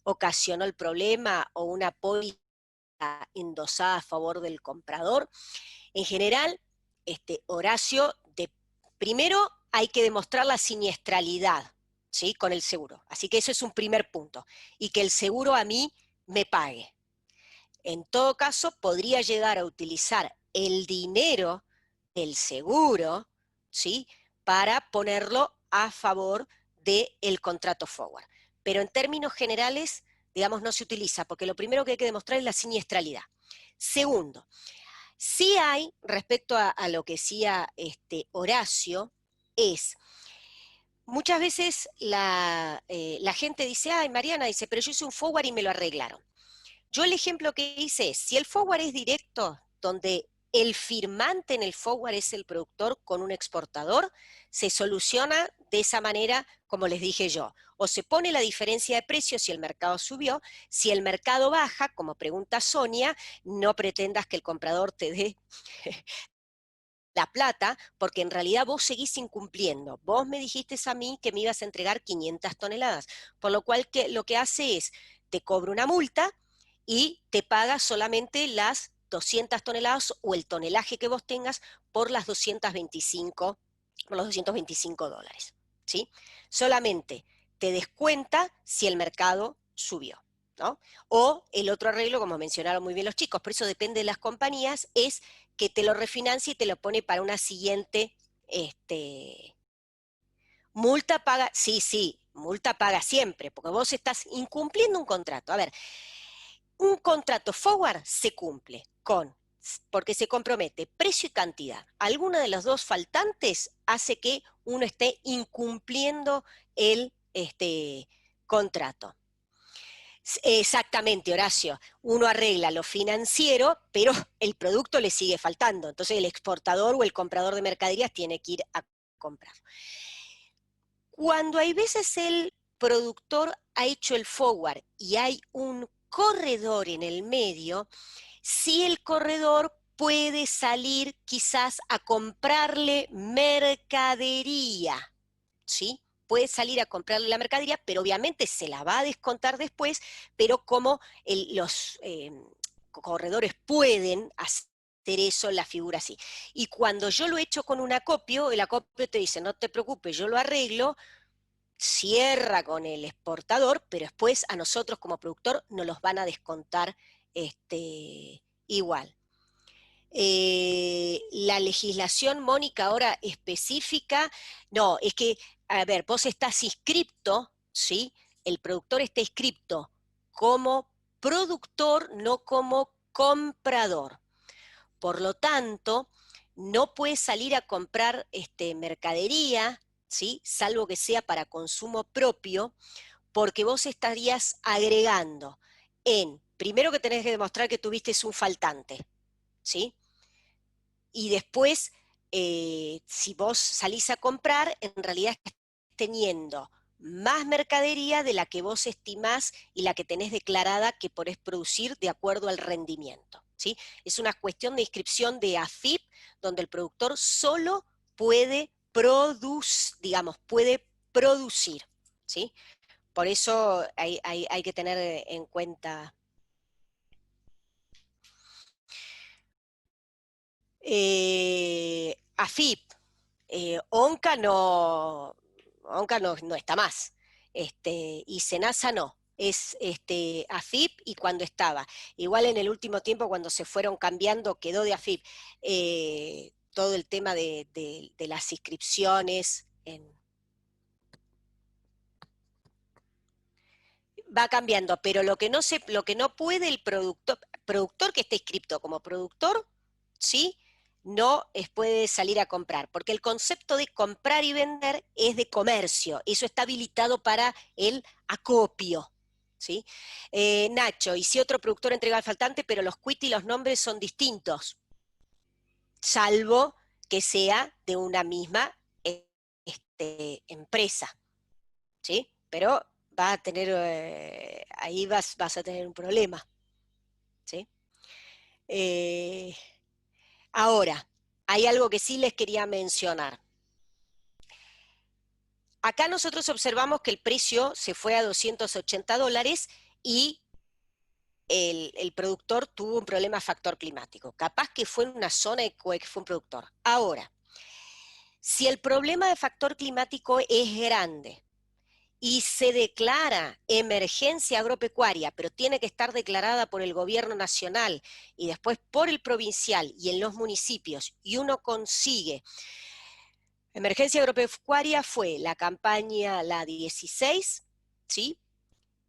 ocasionó el problema o una póliza endosada a favor del comprador? En general, Horacio, primero hay que demostrar la siniestralidad, ¿sí? Con el seguro. Así que eso es un primer punto. Y que el seguro a mí me pague. En todo caso, podría llegar a utilizar el dinero del seguro, ¿sí? Para ponerlo a favor del contrato forward. Pero en términos generales, digamos, no se utiliza, porque lo primero que hay que demostrar es la siniestralidad. Segundo, sí hay, respecto a lo que decía Horacio, es, muchas veces la gente dice, ay, Mariana, dice, pero yo hice un forward y me lo arreglaron. Yo el ejemplo que hice es, si el forward es directo, donde el firmante en el forward es el productor con un exportador, se soluciona de esa manera, como les dije yo. O se pone la diferencia de precios si el mercado subió, si el mercado baja, como pregunta Sonia, no pretendas que el comprador te dé la plata, porque en realidad vos seguís incumpliendo. Vos me dijiste a mí que me ibas a entregar 500 toneladas, por lo cual lo que hace es, te cobra una multa y te paga solamente las 200 toneladas o el tonelaje que vos tengas por las 225, por los 225 dólares, ¿sí? Solamente te descuenta si el mercado subió, ¿no? O el otro arreglo, como mencionaron muy bien los chicos, por eso depende de las compañías, es que te lo refinancie y te lo pone para una siguiente multa paga, sí, multa paga siempre, porque vos estás incumpliendo un contrato. A ver, un contrato forward se cumple porque se compromete precio y cantidad. Alguna de los dos faltantes hace que uno esté incumpliendo el contrato. Exactamente, Horacio. Uno arregla lo financiero, pero el producto le sigue faltando. Entonces el exportador o el comprador de mercaderías tiene que ir a comprar. Cuando hay veces el productor ha hecho el forward y hay un corredor en el medio, sí el corredor puede salir quizás a comprarle mercadería, ¿sí? Puede salir a comprarle la mercadería, pero obviamente se la va a descontar después, pero como los corredores pueden hacer eso, la figura así. Y cuando yo lo he hecho con un acopio, el acopio te dice, no te preocupes, yo lo arreglo, cierra con el exportador, pero después a nosotros como productor nos los van a descontar igual. La legislación, Mónica, ahora específica, no, es que, a ver, vos estás inscripto, ¿sí? El productor está inscripto como productor, no como comprador. Por lo tanto, no puedes salir a comprar mercadería, ¿sí? Salvo que sea para consumo propio, porque vos estarías agregando primero que tenés que demostrar que tuviste un faltante, ¿sí? Y después, si vos salís a comprar, en realidad estás teniendo más mercadería de la que vos estimás y la que tenés declarada que podés producir de acuerdo al rendimiento, ¿sí? Es una cuestión de inscripción de AFIP, donde el productor solo puede puede producir, ¿sí? Por eso hay que tener en cuenta. AFIP, ONCA no está más, y SENASA no, es AFIP y cuando estaba. Igual en el último tiempo, cuando se fueron cambiando, quedó de AFIP todo el tema de las inscripciones va cambiando, pero lo que no puede el productor que esté inscripto como productor, ¿sí?, no puede salir a comprar, porque el concepto de comprar y vender es de comercio, eso está habilitado para el acopio, ¿sí? Nacho, y si otro productor entrega al faltante, pero los quit y los nombres son distintos, salvo que sea de una misma empresa, ¿sí? Pero vas a tener, ahí vas a tener un problema, ¿sí? Ahora, hay algo que sí les quería mencionar. Acá nosotros observamos que el precio se fue a $280 y el productor tuvo un problema de factor climático. Capaz que fue en una zona que fue un productor. Ahora, si el problema de factor climático es grande y se declara emergencia agropecuaria, pero tiene que estar declarada por el gobierno nacional y después por el provincial y en los municipios, y uno consigue. Emergencia agropecuaria fue la campaña, la 16, ¿sí?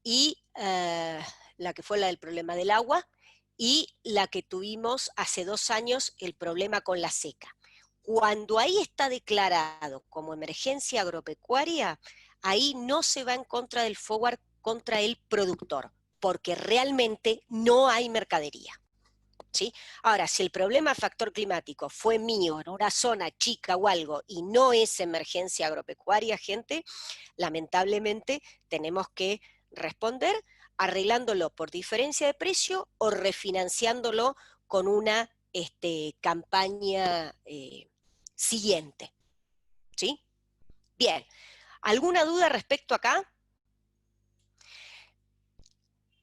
Y la que fue la del problema del agua, y la que tuvimos hace 2 años, el problema con la seca. Cuando ahí está declarado como emergencia agropecuaria, ahí no se va en contra del forward contra el productor, porque realmente no hay mercadería, ¿sí? Ahora, si el problema factor climático fue mío en una zona chica o algo y no es emergencia agropecuaria, gente, lamentablemente tenemos que responder arreglándolo por diferencia de precio o refinanciándolo con una campaña siguiente, ¿sí? Bien, ¿alguna duda respecto acá?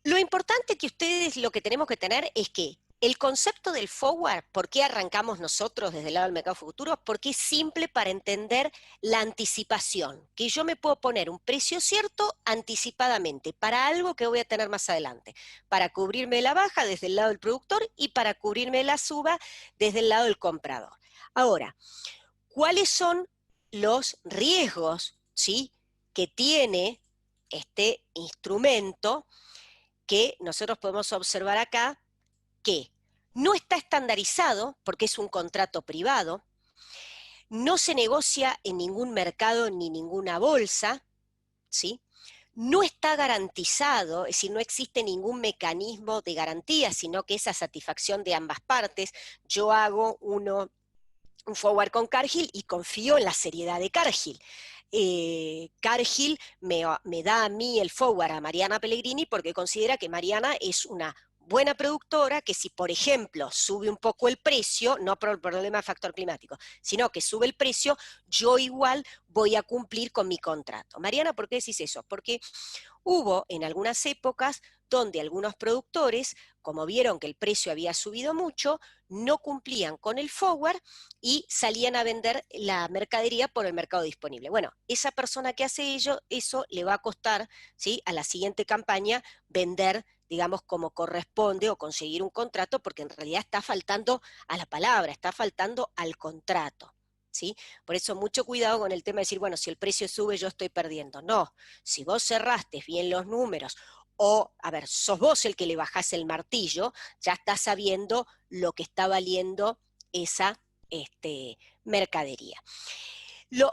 Lo importante que ustedes lo que tenemos que tener es que el concepto del forward, ¿por qué arrancamos nosotros desde el lado del mercado futuro? Porque es simple para entender la anticipación, que yo me puedo poner un precio cierto anticipadamente para algo que voy a tener más adelante, para cubrirme de la baja desde el lado del productor y para cubrirme de la suba desde el lado del comprador. Ahora, ¿cuáles son los riesgos, ¿sí?, que tiene este instrumento que nosotros podemos observar acá? Que no está estandarizado porque es un contrato privado, no se negocia en ningún mercado ni ninguna bolsa, ¿sí? No está garantizado, es decir, no existe ningún mecanismo de garantía, sino que es a satisfacción de ambas partes. Yo hago un forward con Cargill y confío en la seriedad de Cargill. Cargill me da a mí el forward a Mariana Pellegrini porque considera que Mariana es una buena productora, que si, por ejemplo, sube un poco el precio, no por el problema de factor climático, sino que sube el precio, yo igual voy a cumplir con mi contrato. Mariana, ¿por qué decís eso? Porque hubo en algunas épocas donde algunos productores, como vieron que el precio había subido mucho, no cumplían con el forward y salían a vender la mercadería por el mercado disponible. Bueno, esa persona que hace eso le va a costar, ¿sí?, a la siguiente campaña vender, digamos, como corresponde o conseguir un contrato, porque en realidad está faltando a la palabra, está faltando al contrato, ¿sí? Por eso mucho cuidado con el tema de decir, bueno, si el precio sube yo estoy perdiendo. No, si vos cerraste bien los números o, a ver, sos vos el que le bajás el martillo, ya estás sabiendo lo que está valiendo esa mercadería.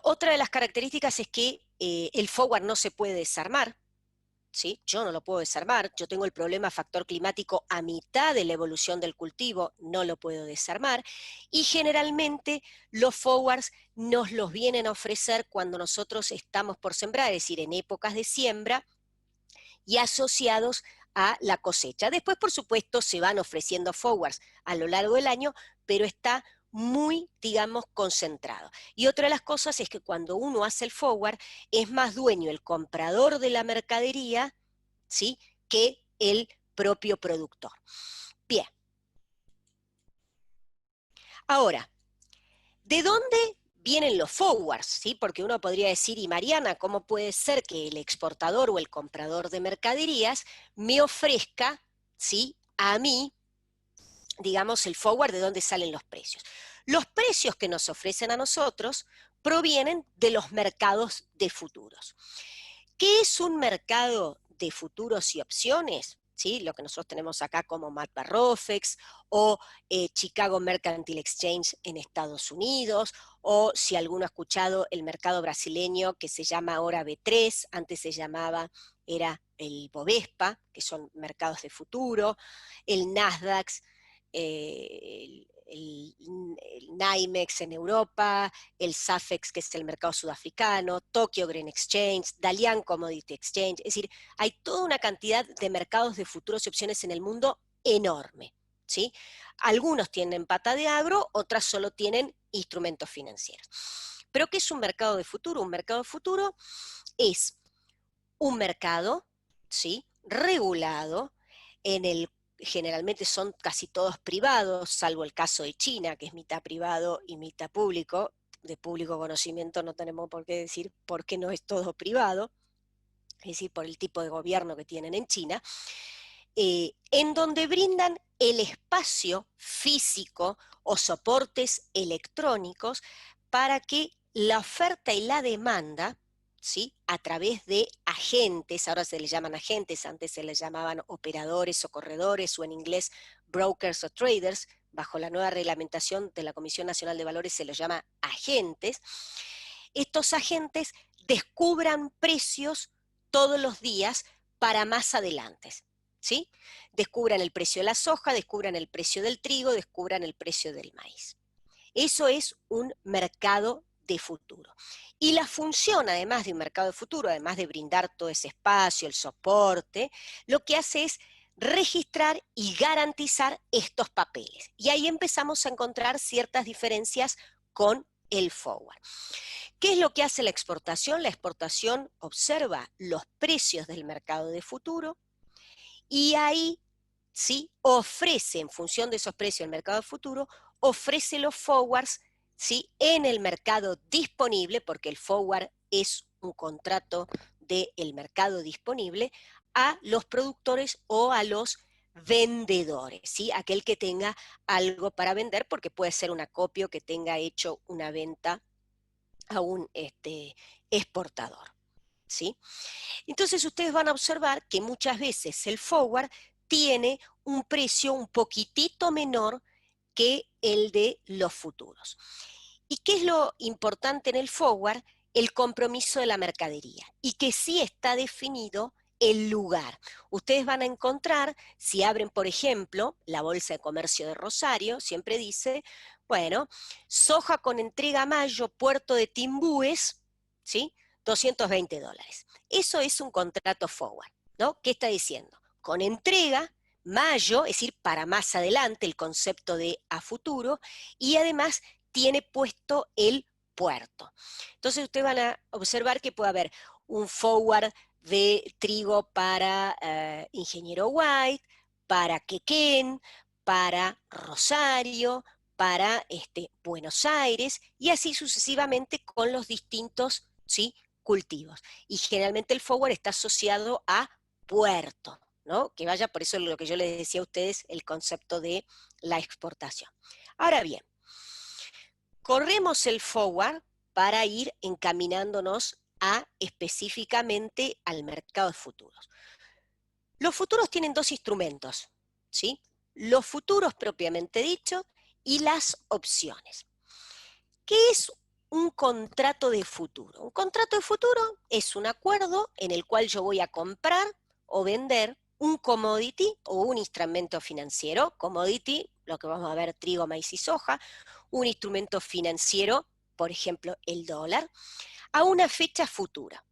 Otra de las características es que el forward no se puede desarmar, ¿sí? Yo no lo puedo desarmar, yo tengo el problema factor climático a mitad de la evolución del cultivo, no lo puedo desarmar, y generalmente los forwards nos los vienen a ofrecer cuando nosotros estamos por sembrar, es decir, en épocas de siembra y asociados a la cosecha. Después, por supuesto, se van ofreciendo forwards a lo largo del año, pero está muy, digamos, concentrado. Y otra de las cosas es que cuando uno hace el forward, es más dueño el comprador de la mercadería, ¿sí?, que el propio productor. Bien. Ahora, ¿de dónde vienen los forwards? ¿Sí? Porque uno podría decir, y Mariana, ¿cómo puede ser que el exportador o el comprador de mercaderías me ofrezca, ¿sí?, a mí, digamos, el forward de dónde salen los precios? Los precios que nos ofrecen a nosotros provienen de los mercados de futuros. ¿Qué es un mercado de futuros y opciones? ¿Sí? Lo que nosotros tenemos acá como MATBA-ROFEX o Chicago Mercantile Exchange en Estados Unidos, o si alguno ha escuchado el mercado brasileño que se llama ahora B3, antes se llamaba, era el Bovespa, que son mercados de futuro, el Nasdaq, el NYMEX en Europa, el SAFEX, que es el mercado sudafricano, Tokyo Green Exchange, Dalian Commodity Exchange, es decir, hay toda una cantidad de mercados de futuros y opciones en el mundo enorme, ¿sí? Algunos tienen pata de agro, otras solo tienen instrumentos financieros. ¿Pero qué es un mercado de futuro? Un mercado de futuro es un mercado, ¿sí?, regulado, en el generalmente son casi todos privados, salvo el caso de China, que es mitad privado y mitad público. De público conocimiento no tenemos por qué decir por qué no es todo privado, es decir, por el tipo de gobierno que tienen en China, en donde brindan el espacio físico o soportes electrónicos para que la oferta y la demanda, ¿sí?, a través de agentes, ahora se les llaman agentes, antes se les llamaban operadores o corredores, o en inglés brokers o traders, bajo la nueva reglamentación de la Comisión Nacional de Valores se los llama agentes. Estos agentes descubran precios todos los días para más adelante, ¿sí? Descubran el precio de la soja, descubran el precio del trigo, descubran el precio del maíz. Eso es un mercado de futuro. Y la función, además de un mercado de futuro, además de brindar todo ese espacio, el soporte, lo que hace es registrar y garantizar estos papeles. Y ahí empezamos a encontrar ciertas diferencias con el forward. ¿Qué es lo que hace la exportación? La exportación observa los precios del mercado de futuro y ahí, ¿sí?, ofrece, en función de esos precios del mercado de futuro, ofrece los forwards, ¿sí?, en el mercado disponible, porque el forward es un contrato del mercado disponible, a los productores o a los vendedores, ¿sí?, aquel que tenga algo para vender, porque puede ser un acopio que tenga hecho una venta a un exportador, ¿sí? Entonces ustedes van a observar que muchas veces el forward tiene un precio un poquitito menor que el de los futuros. ¿Y qué es lo importante en el forward? El compromiso de la mercadería, y que sí está definido el lugar. Ustedes van a encontrar, si abren, por ejemplo, la Bolsa de Comercio de Rosario, siempre dice, bueno, soja con entrega a mayo, puerto de Timbúes, ¿sí?, $220. Eso es un contrato forward, ¿no? ¿Qué está diciendo? Con entrega, mayo, es decir, para más adelante, el concepto de a futuro, y además tiene puesto el puerto. Entonces ustedes van a observar que puede haber un forward de trigo para Ingeniero White, para Quequén, para Rosario, para Buenos Aires, y así sucesivamente con los distintos, ¿sí?, cultivos. Y generalmente el forward está asociado a puerto, ¿no? Que vaya, por eso lo que yo les decía a ustedes, el concepto de la exportación. Ahora bien, corremos el forward para ir encaminándonos específicamente al mercado de futuros. Los futuros tienen dos instrumentos, ¿sí? Los futuros propiamente dicho y las opciones. ¿Qué es un contrato de futuro? Un contrato de futuro es un acuerdo en el cual yo voy a comprar o vender un commodity o un instrumento financiero. Commodity, lo que vamos a ver, trigo, maíz y soja. Un instrumento financiero, por ejemplo, el dólar, a una fecha futura,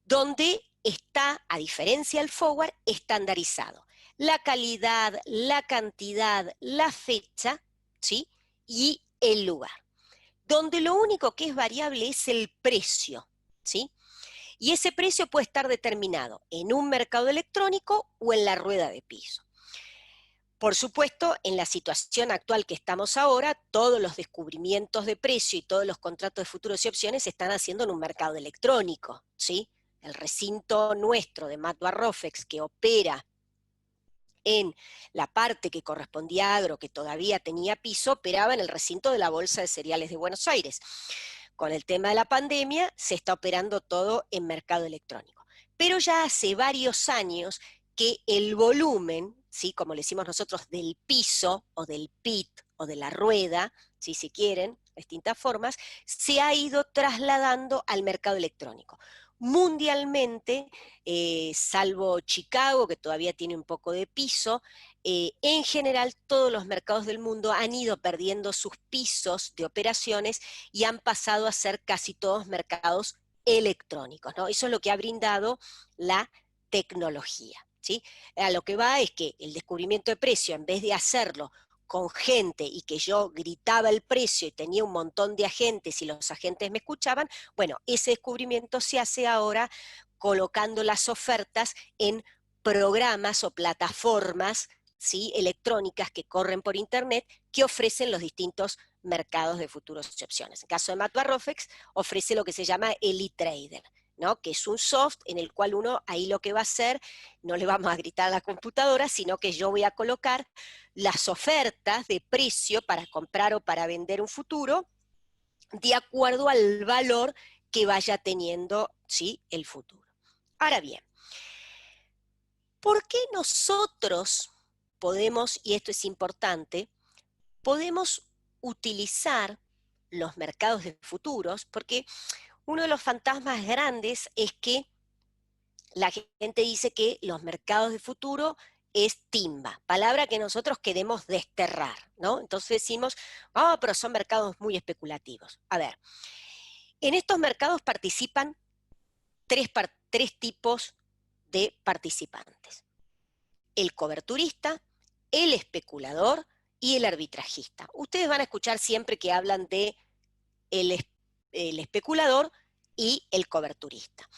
donde está, a diferencia del forward, estandarizado la calidad, la cantidad, la fecha, ¿sí? Y el lugar, donde lo único que es variable es el precio, ¿sí? Y ese precio puede estar determinado en un mercado electrónico o en la rueda de piso. Por supuesto, en la situación actual que estamos ahora, todos los descubrimientos de precio y todos los contratos de futuros y opciones se están haciendo en un mercado electrónico, ¿sí? El recinto nuestro de Matua Rofex, que opera en la parte que correspondía a agro, que todavía tenía piso, operaba en el recinto de la Bolsa de Cereales de Buenos Aires. Con el tema de la pandemia, se está operando todo en mercado electrónico. Pero ya hace varios años que el volumen, ¿sí? Como le decimos nosotros, del piso, o del pit, o de la rueda, si quieren, distintas formas, se ha ido trasladando al mercado electrónico. Mundialmente, salvo Chicago, que todavía tiene un poco de piso, en general todos los mercados del mundo han ido perdiendo sus pisos de operaciones y han pasado a ser casi todos mercados electrónicos, ¿no? Eso es lo que ha brindado la tecnología, ¿sí? A lo que va es que el descubrimiento de precio, en vez de hacerlo con gente y que yo gritaba el precio y tenía un montón de agentes y los agentes me escuchaban, bueno, ese descubrimiento se hace ahora colocando las ofertas en programas o plataformas, ¿sí? Electrónicas que corren por internet que ofrecen los distintos mercados de futuros y opciones. En el caso de Matua Rofex ofrece lo que se llama el e-trader, ¿no? Que es un soft en el cual uno ahí lo que va a hacer, no le vamos a gritar a la computadora, sino que yo voy a colocar las ofertas de precio para comprar o para vender un futuro de acuerdo al valor que vaya teniendo, ¿sí? El futuro. Ahora bien, ¿por qué nosotros podemos, y esto es importante, podemos utilizar los mercados de futuros? Porque uno de los fantasmas grandes es que la gente dice que los mercados de futuro es timba, palabra que nosotros queremos desterrar, ¿no? Entonces decimos, pero son mercados muy especulativos. A ver, en estos mercados participan tres tipos de participantes: el coberturista, el especulador y el arbitrajista. Ustedes van a escuchar siempre que hablan de el especulador y el coberturista.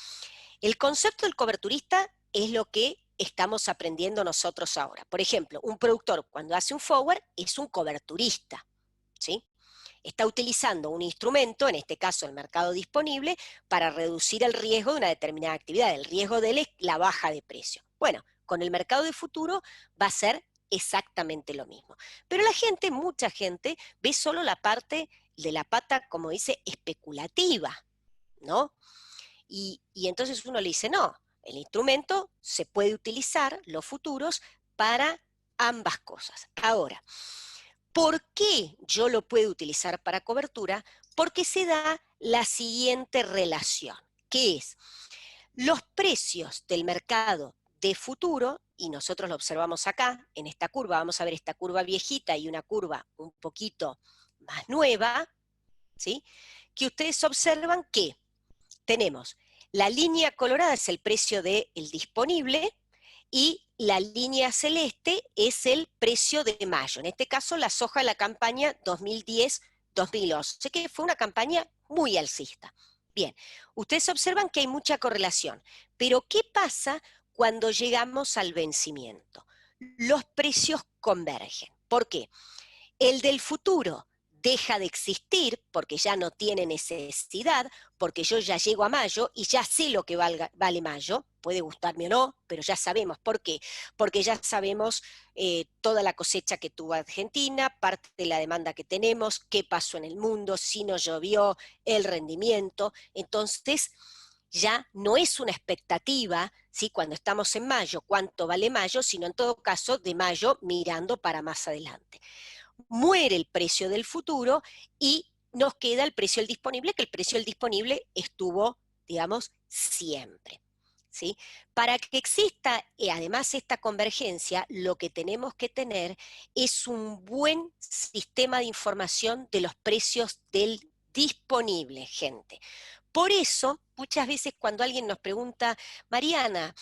El concepto del coberturista es lo que estamos aprendiendo nosotros ahora. Por ejemplo, un productor cuando hace un forward es un coberturista, ¿sí? Está utilizando un instrumento, en este caso el mercado disponible, para reducir el riesgo de una determinada actividad. El riesgo de él es la baja de precio. Bueno, con el mercado de futuro va a ser exactamente lo mismo. Pero la gente, mucha gente, ve solo la parte de la pata, como dice, especulativa, ¿no? Y entonces uno le dice, no, el instrumento se puede utilizar, los futuros, para ambas cosas. Ahora, ¿por qué yo lo puedo utilizar para cobertura? Porque se da la siguiente relación, que es los precios del mercado de futuro, y nosotros lo observamos acá, en esta curva, vamos a ver esta curva viejita y una curva un poquito más nueva, ¿sí? Que ustedes observan que tenemos la línea colorada es el precio del disponible y la línea celeste es el precio de mayo. En este caso, la soja de la campaña 2010-2011, que fue una campaña muy alcista. Bien, ustedes observan que hay mucha correlación, pero ¿qué pasa cuando llegamos al vencimiento? Los precios convergen. ¿Por qué? El del futuro deja de existir porque ya no tiene necesidad, porque yo ya llego a mayo y ya sé lo que vale mayo, puede gustarme o no, pero ya sabemos. ¿Por qué? Porque ya sabemos toda la cosecha que tuvo Argentina, parte de la demanda que tenemos, qué pasó en el mundo, si no llovió, el rendimiento. Entonces, ya no es una expectativa, ¿sí? Cuando estamos en mayo, cuánto vale mayo, sino en todo caso de mayo mirando para más adelante. Muere el precio del futuro y nos queda el precio del disponible, que el precio del disponible estuvo, digamos, siempre. ¿sí? Para que exista además esta convergencia, lo que tenemos que tener es un buen sistema de información de los precios del disponible, gente. Por eso, muchas veces cuando alguien nos pregunta, Mariana,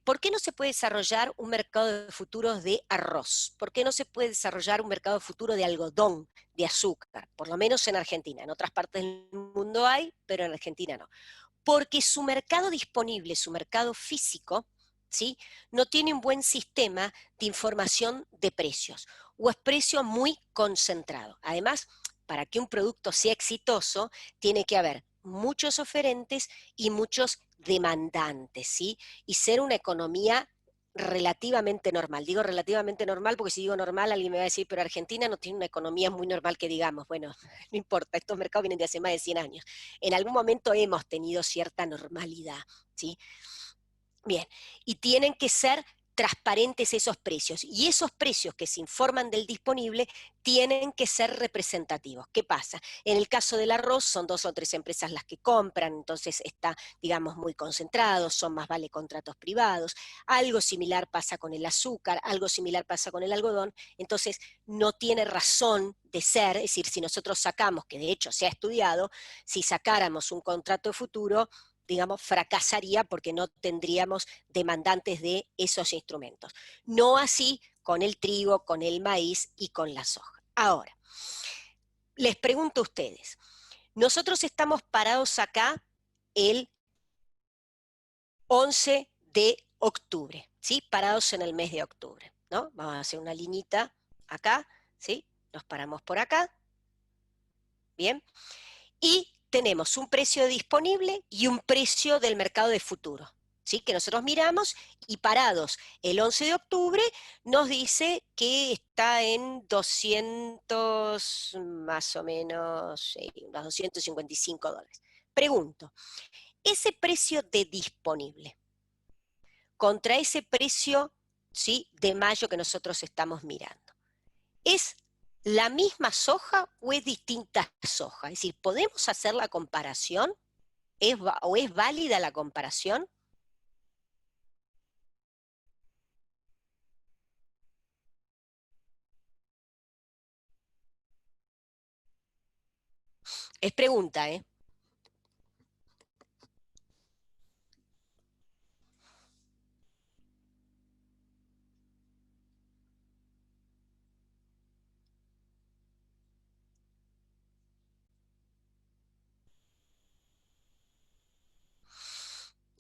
¿por qué no se puede desarrollar un mercado de futuros de arroz? ¿Por qué no se puede desarrollar un mercado futuro de algodón, de azúcar? Por lo menos en Argentina. En otras partes del mundo hay, pero en Argentina no. Porque su mercado disponible, su mercado físico, ¿sí?, no tiene un buen sistema de información de precios, o es precio muy concentrado. Además, para que un producto sea exitoso, tiene que haber muchos oferentes y muchos demandantes, ¿sí? Y ser una economía relativamente normal. Digo relativamente normal porque si digo normal alguien me va a decir, pero Argentina no tiene una economía muy normal que digamos. Bueno, no importa, estos mercados vienen de hace más de 100 años. En algún momento hemos tenido cierta normalidad, ¿sí? Bien, y tienen que ser transparentes esos precios, y esos precios que se informan del disponible tienen que ser representativos. ¿Qué pasa? En el caso del arroz son 2 o 3 empresas las que compran, entonces está, digamos, muy concentrado, son más vale contratos privados. Algo similar pasa con el azúcar, algo similar pasa con el algodón, entonces no tiene razón de ser, es decir, si nosotros sacamos, que de hecho se ha estudiado, si sacáramos un contrato futuro, digamos, fracasaría porque no tendríamos demandantes de esos instrumentos. No así con el trigo, con el maíz y con la soja. Ahora, les pregunto a ustedes, nosotros estamos parados acá el 11 de octubre, ¿sí? Parados en el mes de octubre, ¿no? Vamos a hacer una liñita acá, ¿sí? Nos paramos por acá, ¿bien? Y tenemos un precio disponible y un precio del mercado de futuro, ¿sí? Que nosotros miramos y parados el 11 de octubre nos dice que está en 200, más o menos, unos $255. Pregunto, ese precio de disponible contra ese precio, ¿sí?, de mayo que nosotros estamos mirando, ¿es la misma soja o es distinta soja? Es decir, ¿podemos hacer la comparación? ¿O es válida la comparación? Es pregunta, ¿eh?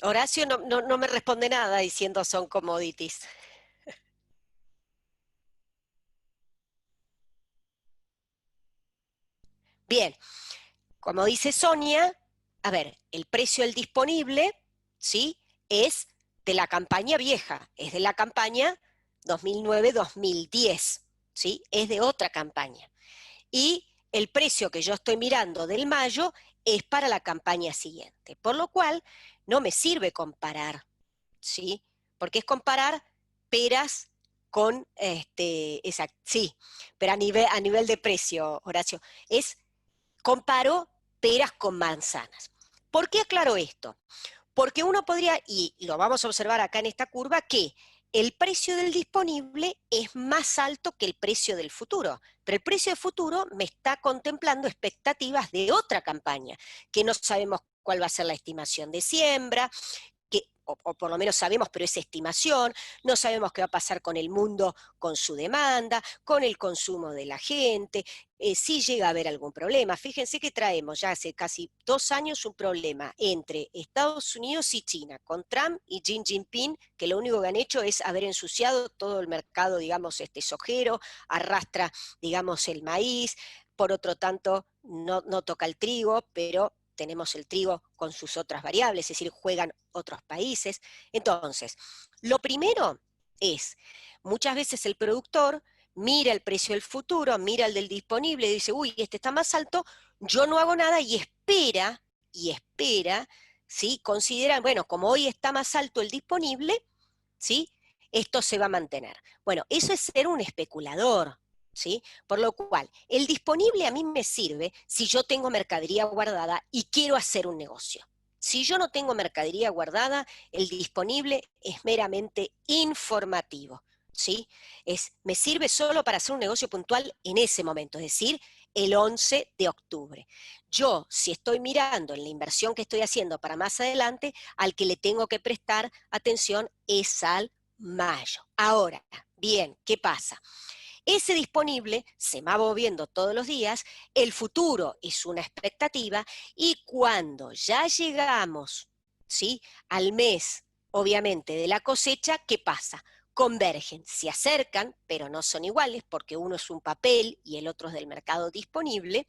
Horacio no me responde nada diciendo son commodities. Bien, como dice Sonia, a ver, el precio del disponible, ¿sí?, es de la campaña vieja, es de la campaña 2009-2010, ¿sí?, es de otra campaña. Y el precio que yo estoy mirando del mayo es para la campaña siguiente, por lo cual no me sirve comparar, ¿sí?, porque es comparar peras con, sí, pero a nivel de precio, Horacio, comparo peras con manzanas. ¿Por qué aclaro esto? Porque uno podría, y lo vamos a observar acá en esta curva, que el precio del disponible es más alto que el precio del futuro, pero el precio del futuro me está contemplando expectativas de otra campaña, que no sabemos cuál va a ser la estimación de siembra, o por lo menos sabemos, pero es estimación, no sabemos qué va a pasar con el mundo, con su demanda, con el consumo de la gente, si llega a haber algún problema. Fíjense que traemos ya hace casi 2 años un problema entre Estados Unidos y China, con Trump y Xi Jinping, que lo único que han hecho es haber ensuciado todo el mercado, digamos, sojero, arrastra, digamos, el maíz, por otro tanto, no toca el trigo, pero tenemos el trigo con sus otras variables, es decir, juegan otros países. Entonces, lo primero es, muchas veces el productor mira el precio del futuro, mira el del disponible y dice, uy, este está más alto, yo no hago nada y espera, ¿sí? Considera, bueno, como hoy está más alto el disponible, ¿sí?, esto se va a mantener. Bueno, eso es ser un especulador, ¿sí? Por lo cual, el disponible a mí me sirve si yo tengo mercadería guardada y quiero hacer un negocio, Si yo no tengo mercadería guardada, el disponible es meramente informativo, ¿sí? Me sirve solo para hacer un negocio puntual en ese momento, es decir, el 11 de octubre. Yo, si estoy mirando en la inversión que estoy haciendo para más adelante, al que le tengo que prestar atención es al mayo. Ahora, bien, ¿qué pasa? Ese disponible se va moviendo todos los días, el futuro es una expectativa, y cuando ya llegamos, ¿sí?, al mes, obviamente, de la cosecha, ¿qué pasa? Convergen, se acercan, pero no son iguales, porque uno es un papel y el otro es del mercado disponible,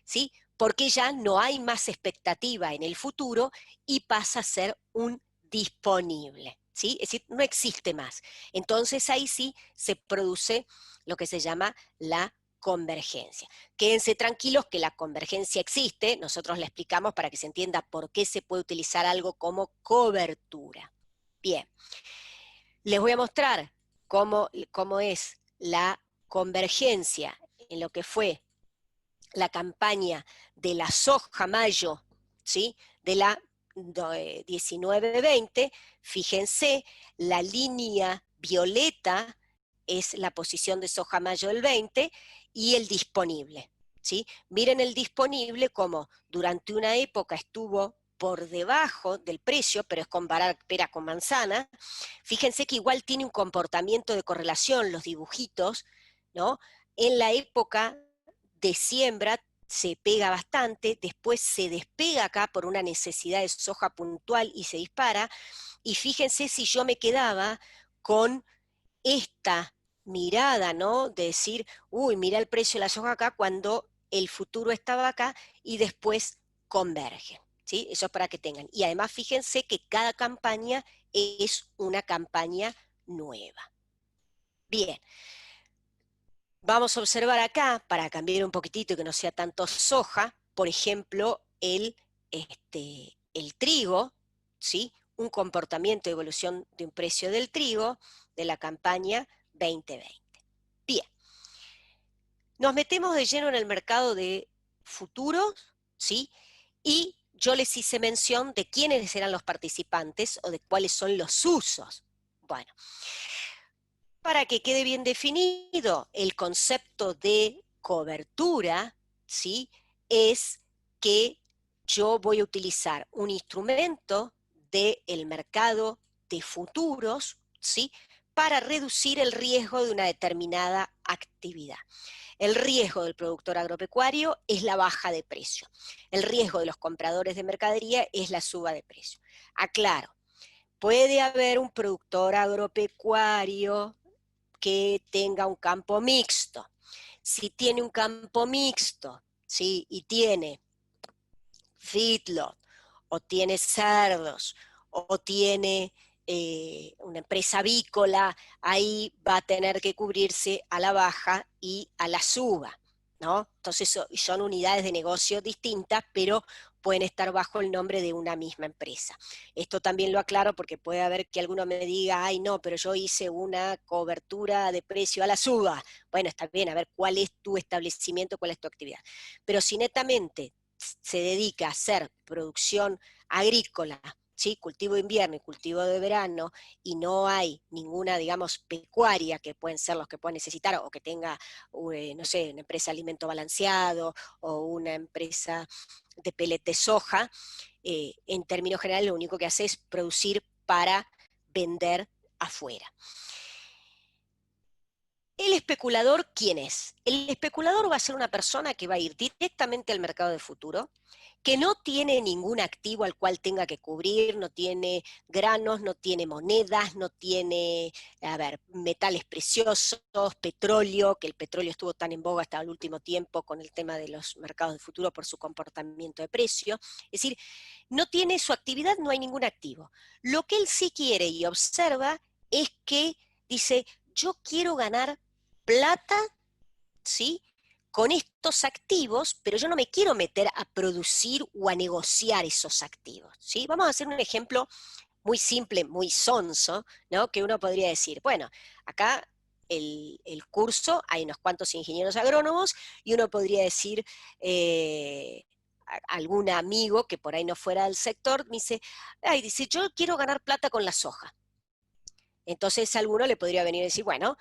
¿sí?, porque ya no hay más expectativa en el futuro y pasa a ser un disponible, ¿sí? Es decir, no existe más. Entonces ahí sí se produce lo que se llama la convergencia. Quédense tranquilos que la convergencia existe, nosotros la explicamos para que se entienda por qué se puede utilizar algo como cobertura. Bien, les voy a mostrar cómo es la convergencia en lo que fue la campaña de la soja mayo, ¿sí?, de la 19-20, fíjense, la línea violeta es la posición de soja mayo del 20 y el disponible, ¿sí? Miren el disponible como durante una época estuvo por debajo del precio, pero es comparar pera con manzana. Fíjense que igual tiene un comportamiento de correlación, los dibujitos, ¿no? En la época de siembra se pega bastante, después se despega acá por una necesidad de soja puntual y se dispara, y fíjense si yo me quedaba con esta mirada, ¿no?, de decir, uy, mira el precio de la soja acá cuando el futuro estaba acá y después converge, ¿sí? Eso es para que tengan. Y además fíjense que cada campaña es una campaña nueva. Bien. Vamos a observar acá, para cambiar un poquitito y que no sea tanto soja, por ejemplo, el trigo, ¿sí?, un comportamiento de evolución de un precio del trigo de la campaña 2020. Bien, nos metemos de lleno en el mercado de futuros, ¿sí?, y yo les hice mención de quiénes eran los participantes o de cuáles son los usos. Bueno, para que quede bien definido, el concepto de cobertura, ¿sí?, es que yo voy a utilizar un instrumento del mercado de futuros, ¿sí?, para reducir el riesgo de una determinada actividad. El riesgo del productor agropecuario es la baja de precio. El riesgo de los compradores de mercadería es la suba de precio. Aclaro, puede haber un productor agropecuario que tenga un campo mixto. Si tiene un campo mixto, ¿sí?, y tiene feedlot, o tiene cerdos, o tiene una empresa avícola, ahí va a tener que cubrirse a la baja y a la suba, ¿no? Entonces son unidades de negocio distintas, pero pueden estar bajo el nombre de una misma empresa. Esto también lo aclaro porque puede haber que alguno me diga, ay no, pero yo hice una cobertura de precio a la suba. Bueno, está bien, a ver cuál es tu establecimiento, cuál es tu actividad. Pero si netamente se dedica a hacer producción agrícola, ¿sí?, cultivo de invierno y cultivo de verano, y no hay ninguna, digamos, pecuaria, que pueden ser los que puedan necesitar, o que tenga, no sé, una empresa de alimento balanceado, o una empresa de pellet de soja, en términos generales lo único que hace es producir para vender afuera. ¿El especulador quién es? El especulador va a ser una persona que va a ir directamente al mercado de futuro, que no tiene ningún activo al cual tenga que cubrir, no tiene granos, no tiene monedas, no tiene, metales preciosos, petróleo, que el petróleo estuvo tan en boga hasta el último tiempo con el tema de los mercados de futuro por su comportamiento de precio. Es decir, no tiene su actividad, no hay ningún activo. Lo que él sí quiere y observa es que dice, yo quiero ganar plata, ¿sí?, con estos activos, pero yo no me quiero meter a producir o a negociar esos activos, ¿sí? Vamos a hacer un ejemplo muy simple, muy sonso, ¿no?, que uno podría decir, bueno, acá el curso, hay unos cuantos ingenieros agrónomos, y uno podría decir, algún amigo que por ahí no fuera del sector, me dice, ay, dice, yo quiero ganar plata con la soja. Entonces alguno le podría venir a decir, bueno,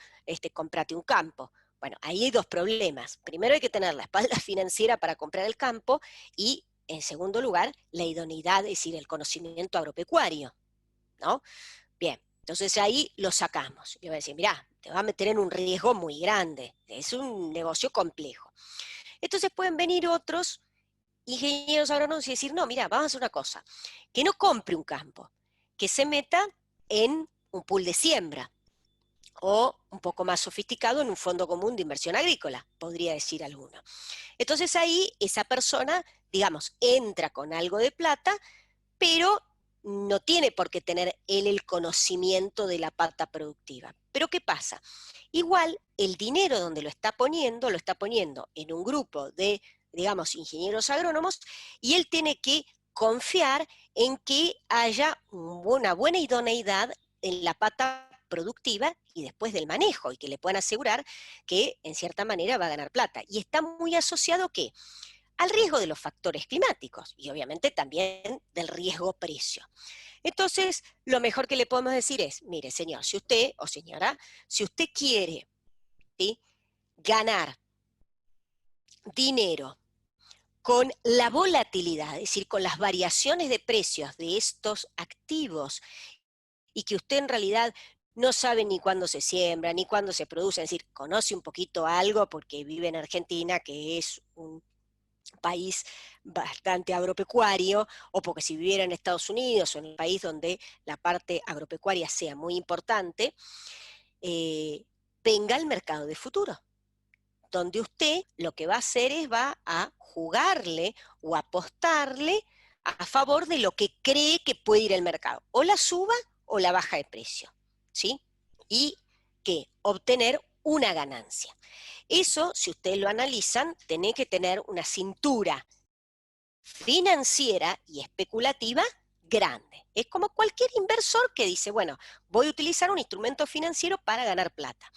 cómprate un campo. Bueno, ahí hay dos problemas. Primero hay que tener la espalda financiera para comprar el campo y, en segundo lugar, la idoneidad, es decir, el conocimiento agropecuario, ¿no? Bien, entonces ahí lo sacamos. Yo voy a decir, mirá, te va a meter en un riesgo muy grande, es un negocio complejo. Entonces pueden venir otros ingenieros agrónomos y decir, no, mira, vamos a hacer una cosa, que no compre un campo, que se meta en un pool de siembra, o un poco más sofisticado en un fondo común de inversión agrícola, podría decir alguno. Entonces ahí esa persona, digamos, entra con algo de plata, pero no tiene por qué tener él el conocimiento de la pata productiva. Pero ¿qué pasa? Igual el dinero donde lo está poniendo en un grupo de, digamos, ingenieros agrónomos, y él tiene que confiar en que haya una buena idoneidad en la pata productiva y después del manejo, y que le puedan asegurar que en cierta manera va a ganar plata. Y está muy asociado ¿qué? Al riesgo de los factores climáticos y obviamente también del riesgo precio. Entonces, lo mejor que le podemos decir es, mire señor, si usted o señora, si usted quiere, ¿sí?, ganar dinero con la volatilidad, es decir, con las variaciones de precios de estos activos, y que usted en realidad no sabe ni cuándo se siembra, ni cuándo se produce, es decir, conoce un poquito algo porque vive en Argentina, que es un país bastante agropecuario, o porque si viviera en Estados Unidos o en un país donde la parte agropecuaria sea muy importante, venga al mercado de futuro, donde usted lo que va a hacer es va a jugarle o apostarle a favor de lo que cree que puede ir el mercado, o la suba o la baja de precio, ¿sí? Y que obtener una ganancia. Eso, si ustedes lo analizan, tiene que tener una cintura financiera y especulativa grande. Es como cualquier inversor que dice, bueno, voy a utilizar un instrumento financiero para ganar plata.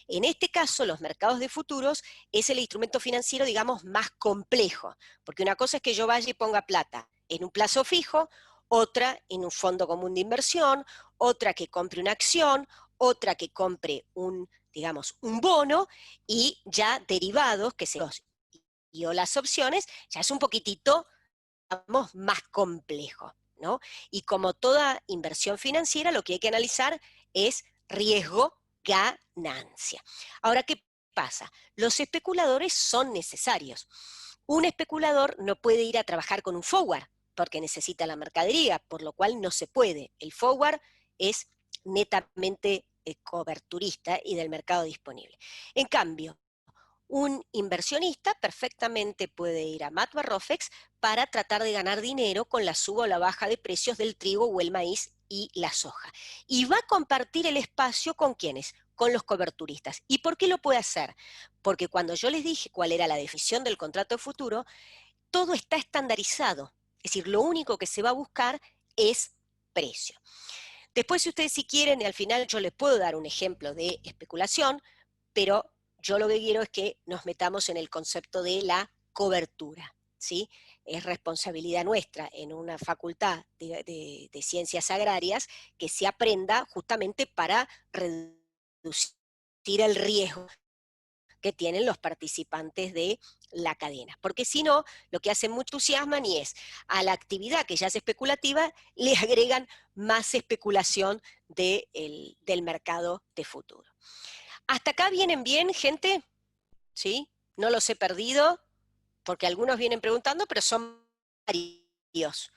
En este caso, los mercados de futuros es el instrumento financiero, digamos, más complejo, porque una cosa es que yo vaya y ponga plata en un plazo fijo, otra en un fondo común de inversión, otra que compre una acción, otra que compre un, digamos, un bono, y ya derivados, que se y o las opciones, ya es un poquitito, digamos, más complejo, ¿no? Y como toda inversión financiera, lo que hay que analizar es riesgo, ganancia. Ahora, ¿qué pasa? Los especuladores son necesarios. Un especulador no puede ir a trabajar con un forward porque necesita la mercadería, por lo cual no se puede. El forward es netamente coberturista y del mercado disponible. En cambio, un inversionista perfectamente puede ir a Matt Barrofex para tratar de ganar dinero con la suba o la baja de precios del trigo o el maíz y la soja. Y va a compartir el espacio ¿con quiénes? Con los coberturistas. ¿Y por qué lo puede hacer? Porque cuando yo les dije cuál era la definición del contrato de futuro, todo está estandarizado. Es decir, lo único que se va a buscar es precio. Después, si ustedes si quieren, al final yo les puedo dar un ejemplo de especulación, pero yo lo que quiero es que nos metamos en el concepto de la cobertura, ¿sí? Es responsabilidad nuestra en una facultad de ciencias agrarias que se aprenda justamente para reducir el riesgo que tienen los participantes de la cadena. Porque si no, lo que hacen mucho entusiasman y es a la actividad que ya es especulativa, le agregan más especulación del mercado de futuro. ¿Hasta acá vienen bien, gente? ¿Sí? No los he perdido, porque algunos vienen preguntando, pero son varios,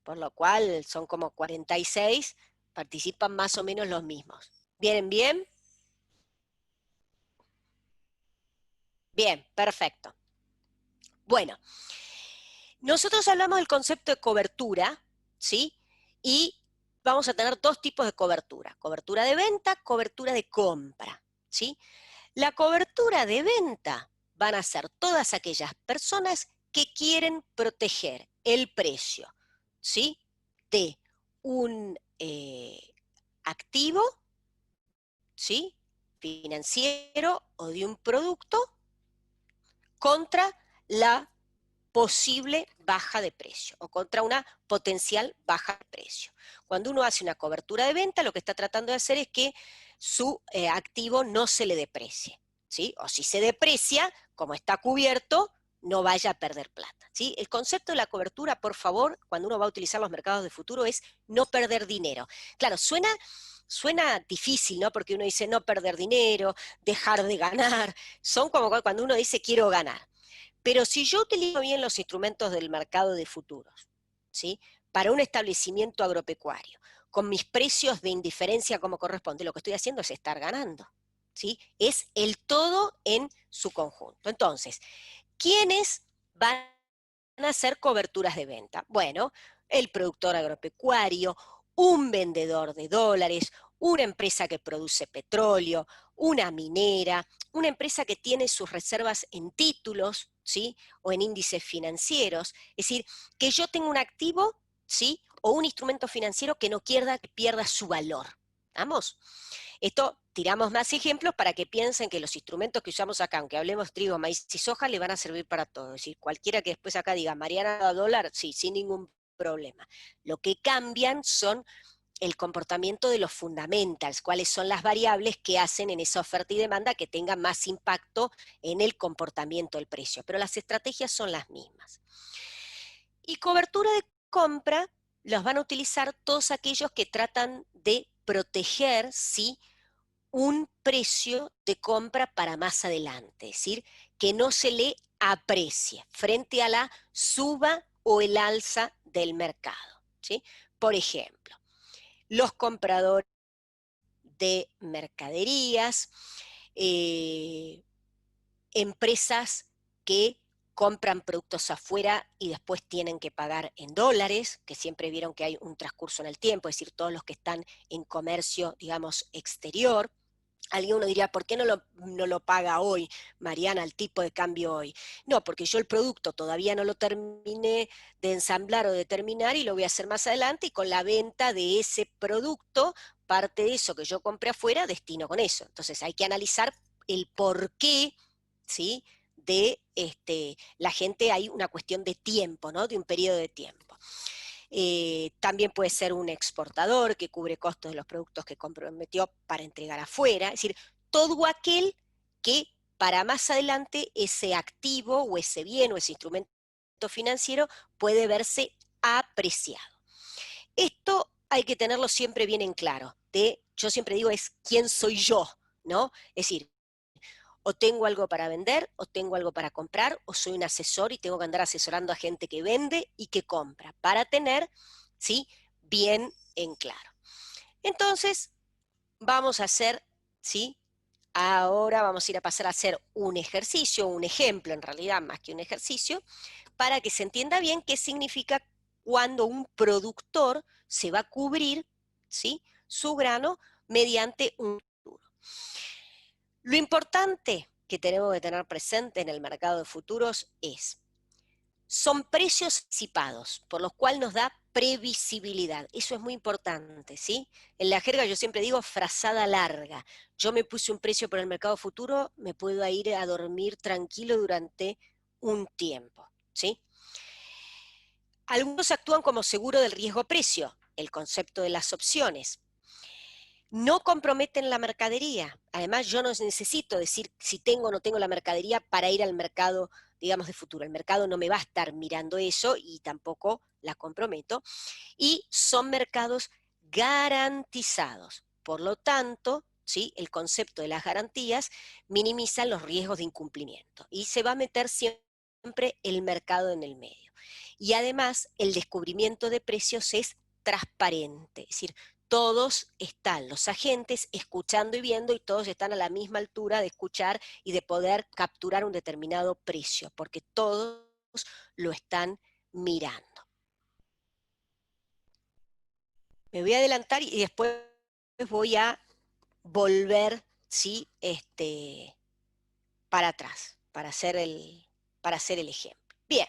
por lo cual son como 46, participan más o menos los mismos. ¿Vienen bien? Bien, perfecto. Bueno, nosotros hablamos del concepto de cobertura, ¿sí? Y vamos a tener dos tipos de cobertura: cobertura de venta, cobertura de compra, ¿sí? La cobertura de venta van a ser todas aquellas personas que quieren proteger el precio, ¿sí?, de un activo, ¿sí?, financiero o de un producto contra la posible baja de precio o contra una potencial baja de precio. Cuando uno hace una cobertura de venta, lo que está tratando de hacer es que su activo no se le deprecie, ¿sí? O si se deprecia, como está cubierto, no vaya a perder plata, ¿sí? El concepto de la cobertura, por favor, cuando uno va a utilizar los mercados de futuro, es no perder dinero. Claro, suena difícil, ¿no? Porque uno dice no perder dinero, dejar de ganar, son como cuando uno dice quiero ganar. Pero si yo utilizo bien los instrumentos del mercado de futuros, ¿sí? Para un establecimiento agropecuario, con mis precios de indiferencia como corresponde, lo que estoy haciendo es estar ganando, ¿sí? Es el todo en su conjunto. Entonces, ¿quiénes van a hacer coberturas de venta? Bueno, el productor agropecuario, un vendedor de dólares, una empresa que produce petróleo, una minera, una empresa que tiene sus reservas en títulos, ¿sí? O en índices financieros. Es decir, que yo tenga un activo, ¿sí? O un instrumento financiero que no quiera que pierda su valor. ¿Vamos? Esto, tiramos más ejemplos para que piensen que los instrumentos que usamos acá, aunque hablemos trigo, maíz y soja, le van a servir para todo. Es decir, cualquiera que después acá diga, Mariana da dólar, sí, sin ningún problema. Lo que cambian son el comportamiento de los fundamentals, cuáles son las variables que hacen en esa oferta y demanda que tengan más impacto en el comportamiento del precio, pero las estrategias son las mismas. Y cobertura de compra los van a utilizar todos aquellos que tratan de proteger, ¿sí?, un precio de compra para más adelante, es decir, que no se le aprecie frente a la suba o el alza del mercado, ¿sí? Por ejemplo, los compradores de mercaderías, empresas que compran productos afuera y después tienen que pagar en dólares, que siempre vieron que hay un transcurso en el tiempo, es decir, todos los que están en comercio, digamos, exterior. Alguien uno diría, ¿por qué no lo paga hoy, Mariana, el tipo de cambio hoy? No, porque yo el producto todavía no lo terminé de ensamblar o de terminar y lo voy a hacer más adelante y con la venta de ese producto, parte de eso que yo compré afuera, destino con eso. Entonces hay que analizar el por qué, ¿sí?, de la gente, hay una cuestión de tiempo, ¿no?, de un periodo de tiempo. También puede ser un exportador que cubre costos de los productos que comprometió para entregar afuera, es decir, todo aquel que para más adelante ese activo o ese bien o ese instrumento financiero puede verse apreciado. Esto hay que tenerlo siempre bien en claro, yo siempre digo es quién soy yo, ¿no? Es decir, o tengo algo para vender, o tengo algo para comprar, o soy un asesor y tengo que andar asesorando a gente que vende y que compra, para tener, ¿sí?, bien en claro. Entonces, vamos a hacer, ¿sí?, ahora vamos a ir a pasar a hacer un ejercicio, un ejemplo en realidad, más que un ejercicio, para que se entienda bien qué significa cuando un productor se va a cubrir, ¿sí?, su grano mediante un futuro. Lo importante que tenemos que tener presente en el mercado de futuros son precios anticipados, por los cuales nos da previsibilidad. Eso es muy importante, ¿sí? En la jerga yo siempre digo frazada larga. Yo me puse un precio por el mercado futuro, me puedo ir a dormir tranquilo durante un tiempo, ¿sí? Algunos actúan como seguro del riesgo precio, el concepto de las opciones. No comprometen la mercadería. Además, yo no necesito decir si tengo o no tengo la mercadería para ir al mercado, digamos, de futuro. El mercado no me va a estar mirando eso y tampoco la comprometo. Y son mercados garantizados. Por lo tanto, ¿sí?, el concepto de las garantías minimiza los riesgos de incumplimiento. Y se va a meter siempre el mercado en el medio. Y además, el descubrimiento de precios es transparente. Es decir, todos están, los agentes, escuchando y viendo, y todos están a la misma altura de escuchar y de poder capturar un determinado precio, porque todos lo están mirando. Me voy a adelantar y después voy a volver, ¿sí?, para atrás, para hacer el ejemplo. Bien.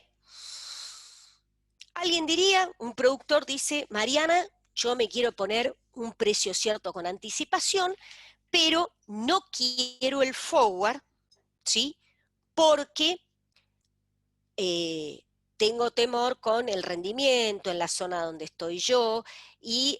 Alguien diría, un productor dice, Mariana, yo me quiero poner un precio cierto con anticipación, pero no quiero el forward, ¿sí?, porque tengo temor con el rendimiento en la zona donde estoy yo, y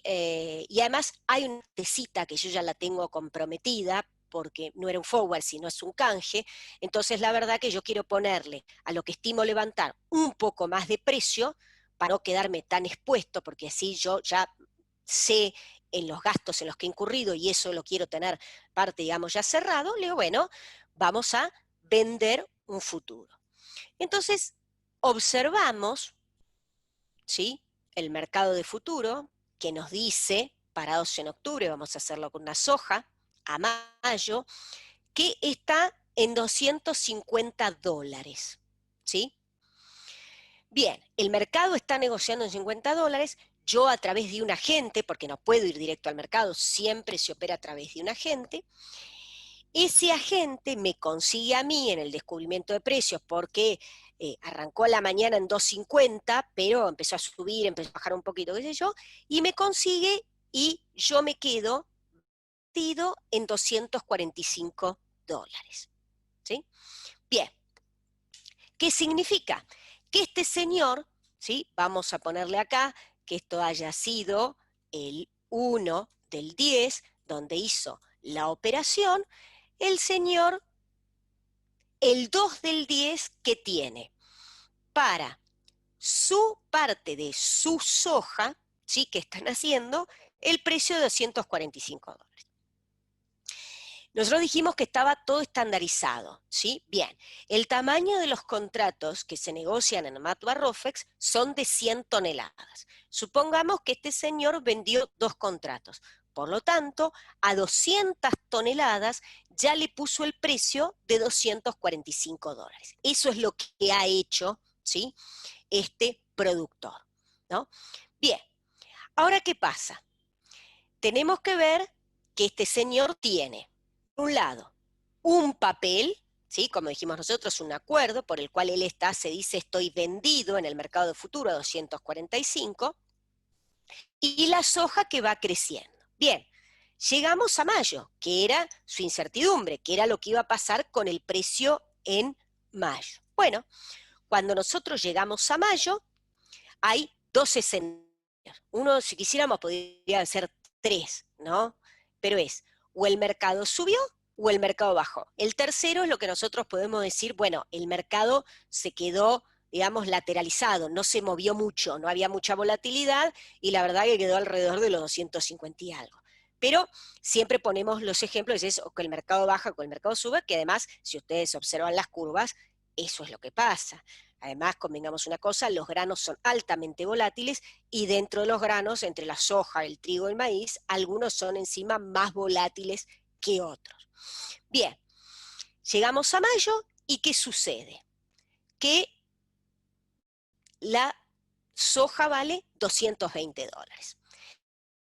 además hay una tecita que yo ya la tengo comprometida, porque no era un forward, sino es un canje, entonces la verdad que yo quiero ponerle a lo que estimo levantar un poco más de precio, para no quedarme tan expuesto, porque así yo ya sé en los gastos en los que he incurrido, y eso lo quiero tener parte, digamos, ya cerrado. Le digo, bueno, vamos a vender un futuro. Entonces, observamos, ¿sí?, el mercado de futuro, que nos dice, parados en octubre, vamos a hacerlo con una soja, a mayo, que está en $250, ¿sí? Bien, el mercado está negociando en $50, yo a través de un agente, porque no puedo ir directo al mercado, siempre se opera a través de un agente. Ese agente me consigue a mí en el descubrimiento de precios, porque arrancó a la mañana en 2.50, pero empezó a subir, empezó a bajar un poquito, qué sé yo, y me consigue, y yo me quedo metido en $245, ¿sí? Bien, ¿qué significa? Que este señor, ¿sí?, vamos a ponerle acá que esto haya sido el 1 del 10, donde hizo la operación, el señor, el 2 del 10 que tiene para su parte de su soja, ¿sí?, que están haciendo, el precio de $245. Nosotros dijimos que estaba todo estandarizado, ¿sí? Bien, el tamaño de los contratos que se negocian en Matua Rofex son de 100 toneladas. Supongamos que este señor vendió 2 contratos. Por lo tanto, a 200 toneladas ya le puso el precio de $245. Eso es lo que ha hecho, ¿sí?, este productor, ¿no? Bien, ahora, ¿qué pasa? Tenemos que ver que este señor tiene, por un lado, un papel, ¿sí?, como dijimos nosotros, un acuerdo por el cual él está, se dice, estoy vendido en el mercado de futuro a 245, y la soja que va creciendo. Bien, llegamos a mayo, que era su incertidumbre, que era lo que iba a pasar con el precio en mayo. Bueno, cuando nosotros llegamos a mayo, hay 2 escenarios. Uno, si quisiéramos, podría ser 3, ¿no? Pero es, o el mercado subió o el mercado bajó. El tercero es lo que nosotros podemos decir, bueno, el mercado se quedó, digamos, lateralizado, no se movió mucho, no había mucha volatilidad, y la verdad que quedó alrededor de los 250 y algo. Pero siempre ponemos los ejemplos, es o que el mercado baja o que el mercado sube, que además, si ustedes observan las curvas, eso es lo que pasa. Además, convengamos una cosa, los granos son altamente volátiles, y dentro de los granos, entre la soja, el trigo y el maíz, algunos son encima más volátiles que otros. Bien, llegamos a mayo, ¿y qué sucede? Que la soja vale $220.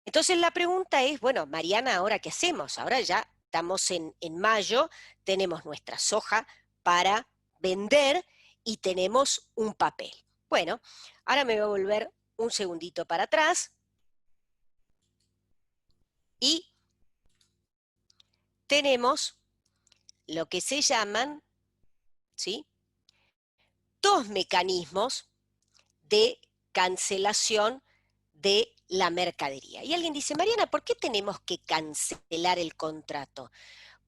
Entonces la pregunta es, bueno, Mariana, ¿ahora qué hacemos? Ahora ya estamos en mayo, tenemos nuestra soja para vender y tenemos un papel. Bueno, ahora me voy a volver un segundito para atrás y tenemos lo que se llaman, ¿sí?, 2 mecanismos de cancelación de la mercadería. Y alguien dice, Mariana, ¿por qué tenemos que cancelar el contrato?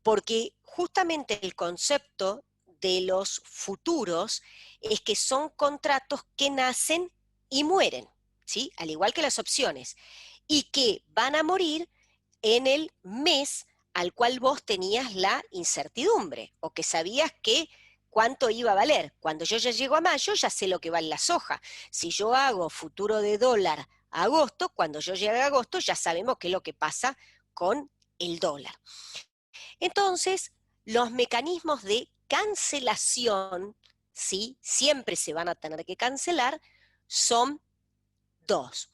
Porque justamente el concepto de los futuros es que son contratos que nacen y mueren, ¿sí?, al igual que las opciones, y que van a morir en el mes al cual vos tenías la incertidumbre, o que sabías que cuánto iba a valer. Cuando yo ya llego a mayo, ya sé lo que vale la soja. Si yo hago futuro de dólar a agosto, cuando yo llegue a agosto, ya sabemos qué es lo que pasa con el dólar. Entonces, los mecanismos de cancelación, ¿sí?, siempre se van a tener que cancelar, son 2.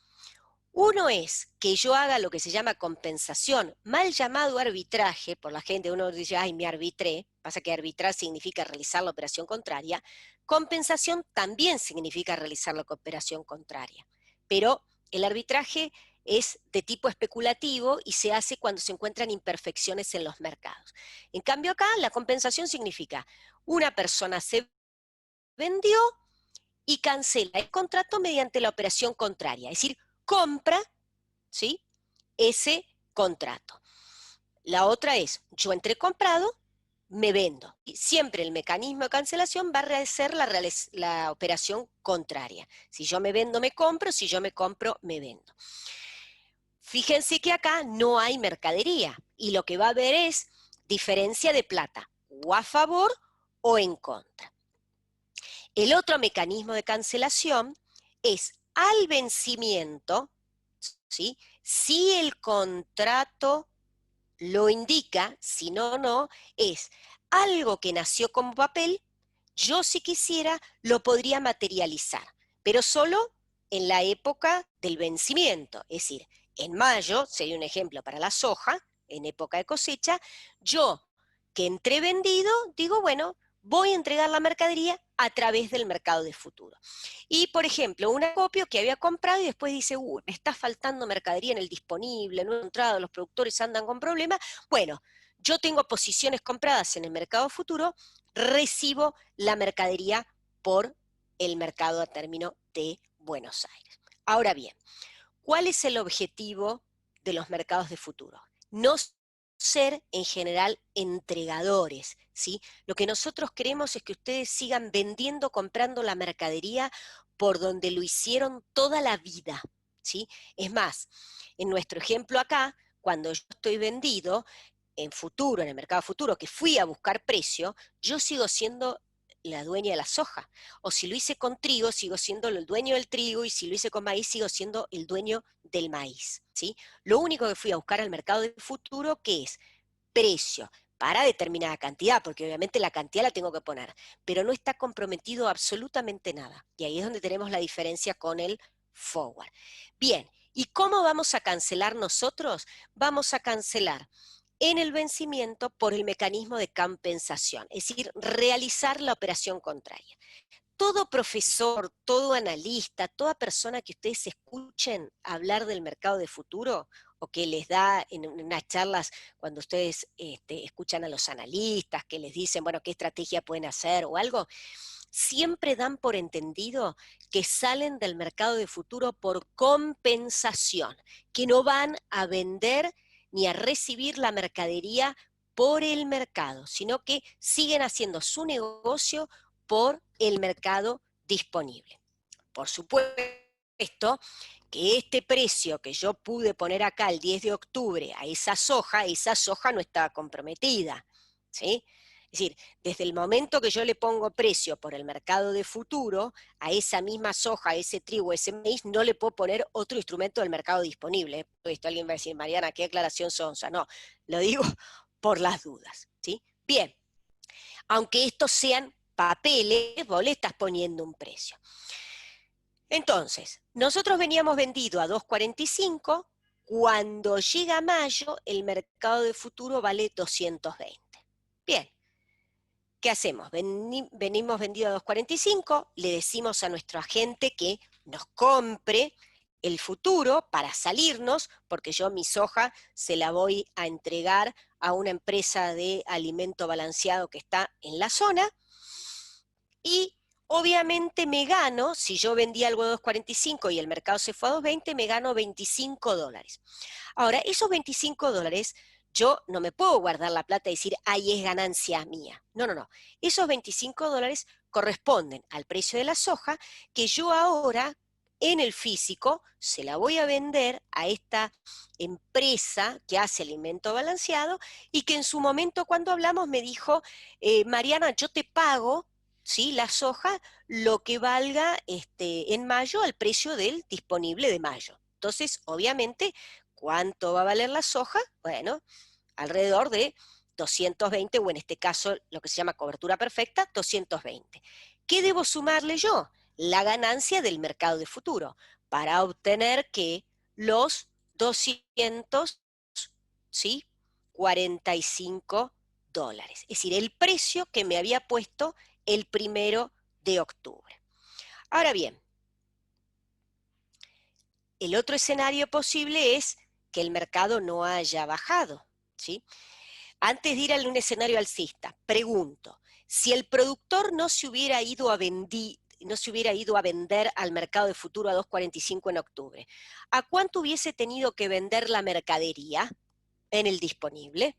Uno es que yo haga lo que se llama compensación, mal llamado arbitraje, por la gente, uno dice, ay, me arbitré, pasa que arbitrar significa realizar la operación contraria, compensación también significa realizar la operación contraria, pero el arbitraje es de tipo especulativo y se hace cuando se encuentran imperfecciones en los mercados. En cambio acá, la compensación significa, una persona se vendió y cancela el contrato mediante la operación contraria, es decir, compra, ¿sí?, ese contrato. La otra es, yo entré comprado, me vendo. Y siempre el mecanismo de cancelación va a ser la operación contraria. Si yo me vendo, me compro, si yo me compro, me vendo. Fíjense que acá no hay mercadería y lo que va a haber es diferencia de plata, o a favor o en contra. El otro mecanismo de cancelación es al vencimiento, ¿sí?, si el contrato lo indica, si no, no, es algo que nació como papel, yo si quisiera lo podría materializar, pero solo en la época del vencimiento, es decir, en mayo, sería un ejemplo para la soja, en época de cosecha, yo que entré vendido, digo, bueno, voy a entregar la mercadería a través del mercado de futuro. Y, por ejemplo, un acopio que había comprado y después dice, me está faltando mercadería en el disponible, no he entrado, los productores andan con problemas. Bueno, yo tengo posiciones compradas en el mercado futuro, recibo la mercadería por el mercado a término de Buenos Aires. Ahora bien, ¿cuál es el objetivo de los mercados de futuro? No ser en general entregadores, ¿sí? Lo que nosotros queremos es que ustedes sigan vendiendo, comprando la mercadería por donde lo hicieron toda la vida, ¿sí? Es más, en nuestro ejemplo acá, cuando yo estoy vendido, en futuro, en el mercado futuro, que fui a buscar precio, yo sigo siendo la dueña de la soja. O si lo hice con trigo, sigo siendo el dueño del trigo, y si lo hice con maíz, sigo siendo el dueño del maíz, ¿sí? Lo único que fui a buscar al mercado de futuro, ¿qué es? Precio para determinada cantidad, porque obviamente la cantidad la tengo que poner, pero no está comprometido absolutamente nada. Y ahí es donde tenemos la diferencia con el forward. Bien, ¿y cómo vamos a cancelar nosotros? Vamos a cancelar en el vencimiento por el mecanismo de compensación, es decir, realizar la operación contraria. Todo profesor, todo analista, toda persona que ustedes escuchen hablar del mercado de futuro o que les da en unas charlas cuando ustedes escuchan a los analistas que les dicen, bueno, qué estrategia pueden hacer o algo, siempre dan por entendido que salen del mercado de futuro por compensación, que no van a vender ni a recibir la mercadería por el mercado, sino que siguen haciendo su negocio por el mercado disponible. Por supuesto que este precio que yo pude poner acá el 10 de octubre a esa soja no estaba comprometida, ¿sí? Es decir, desde el momento que yo le pongo precio por el mercado de futuro, a esa misma soja, a ese trigo, a ese maíz, no le puedo poner otro instrumento del mercado disponible. Esto alguien va a decir, Mariana, ¿qué aclaración sonsa? No, lo digo por las dudas, ¿sí? Bien, aunque estos sean papeles, vos le estás poniendo un precio. Entonces, nosotros veníamos vendido a 2.45, cuando llega mayo, el mercado de futuro vale 220. Bien. ¿Qué hacemos? Venimos vendidos a 2.45, le decimos a nuestro agente que nos compre el futuro para salirnos, porque yo mi soja se la voy a entregar a una empresa de alimento balanceado que está en la zona, y obviamente me gano, si yo vendí algo a 2.45 y el mercado se fue a 2.20, me gano $25. Ahora, esos $25, yo no me puedo guardar la plata y decir, ay, es ganancia mía. No, no, no. Esos $25 corresponden al precio de la soja que yo ahora, en el físico, se la voy a vender a esta empresa que hace alimento balanceado y que en su momento cuando hablamos me dijo, Mariana, yo te pago, ¿sí?, la soja, lo que valga en mayo al precio del disponible de mayo. Entonces, obviamente, ¿cuánto va a valer la soja? Bueno, alrededor de 220, o en este caso lo que se llama cobertura perfecta, 220. ¿Qué debo sumarle yo? La ganancia del mercado de futuro, para obtener que los 200, ¿sí?, $45. Es decir, el precio que me había puesto el 1 de octubre. Ahora bien, el otro escenario posible es que el mercado no haya bajado, ¿sí? Antes de ir a un escenario alcista, pregunto, si el productor no se hubiera ido a vender, no se hubiera ido a vender al mercado de futuro a 2.45 en octubre, ¿a cuánto hubiese tenido que vender la mercadería en el disponible?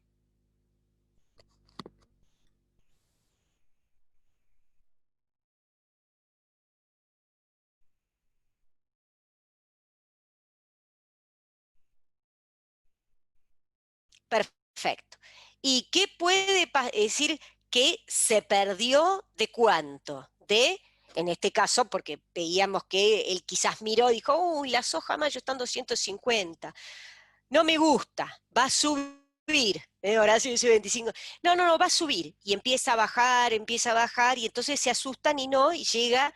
Perfecto. ¿Y qué puede decir que se perdió de cuánto? En este caso, porque veíamos que él quizás miró y dijo, uy, la soja mayo está en 250. No me gusta, va a subir. Horacio dice 25. No, no, no, va a subir. Y empieza a bajar, y entonces se asustan y llega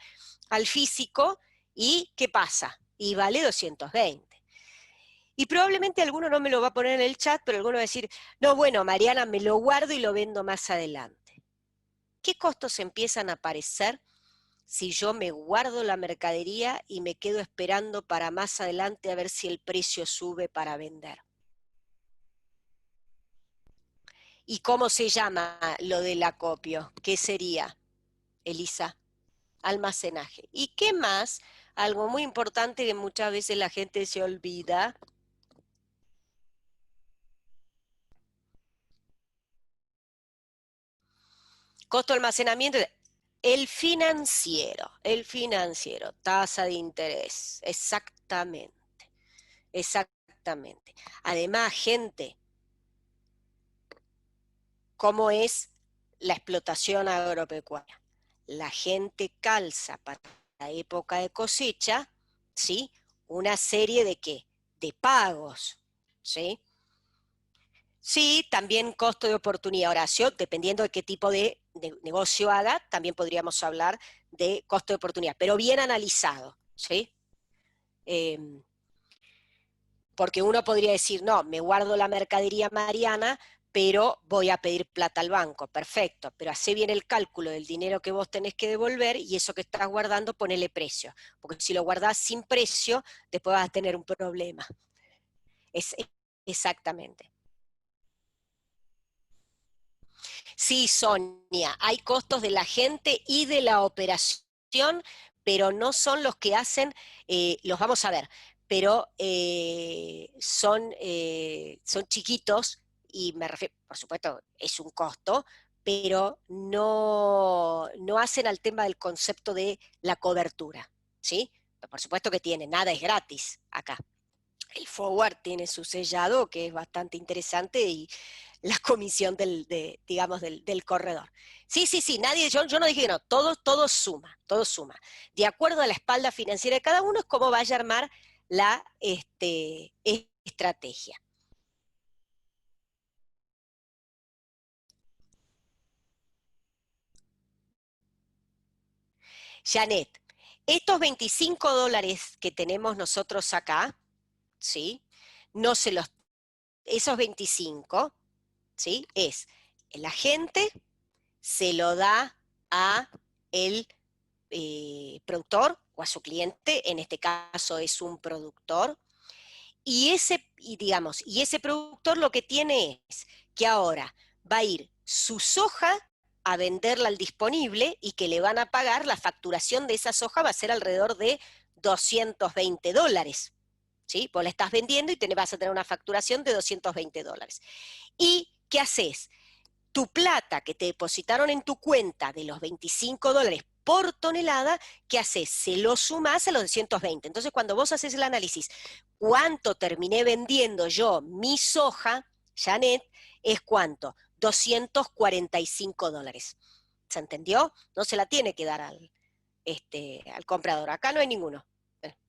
al físico, ¿y qué pasa? Y vale 220. Y probablemente alguno no me lo va a poner en el chat, pero alguno va a decir, no, bueno, Mariana, me lo guardo y lo vendo más adelante. ¿Qué costos empiezan a aparecer si yo me guardo la mercadería y me quedo esperando para más adelante a ver si el precio sube para vender? ¿Y cómo se llama lo del acopio? ¿Qué sería, Elisa? Almacenaje. ¿Y qué más? Algo muy importante que muchas veces la gente se olvida. Costo de almacenamiento, el financiero, tasa de interés, exactamente, exactamente. Además, gente, ¿cómo es la explotación agropecuaria? La gente calza para la época de cosecha, ¿sí? Una serie de ¿qué? De pagos, ¿sí? Sí, también costo de oportunidad, Horacio, dependiendo de qué tipo de negocio haga, también podríamos hablar de costo de oportunidad, pero bien analizado, ¿sí? Porque uno podría decir, no, me guardo la mercadería Mariana, pero voy a pedir plata al banco, perfecto, pero hace bien el cálculo del dinero que vos tenés que devolver y eso que estás guardando, ponele precio, porque si lo guardás sin precio, después vas a tener un problema. Exactamente. Sí, Sonia, hay costos de la gente y de la operación, pero no son los que hacen, los vamos a ver, pero son chiquitos y me refiero, por supuesto, es un costo, pero no hacen al tema del concepto de la cobertura, ¿sí? Por supuesto que tiene, nada es gratis acá. El forward tiene su sellado, que es bastante interesante, y la comisión digamos, del corredor. Sí, sí, sí, nadie, yo no dije que no, todo suma, todo suma. De acuerdo a la espalda financiera de cada uno es cómo vaya a armar la estrategia. Janet, estos $25 que tenemos nosotros acá, ¿sí? No se los, esos 25, ¿sí? Es el agente se lo da a el productor o a su cliente, en este caso es un productor, y ese productor lo que tiene es que ahora va a ir su soja a venderla al disponible y que le van a pagar, la facturación de esa soja va a ser alrededor de $220, ¿sí? Vos la estás vendiendo y vas a tener una facturación de $220. ¿Y qué haces? Tu plata que te depositaron en tu cuenta de los $25 por tonelada, ¿qué haces? Se lo sumás a los 220. Entonces, cuando vos haces el análisis, ¿cuánto terminé vendiendo yo mi soja, Janet? ¿Es cuánto? $245. ¿Se entendió? No se la tiene que dar al comprador. Acá no hay ninguno.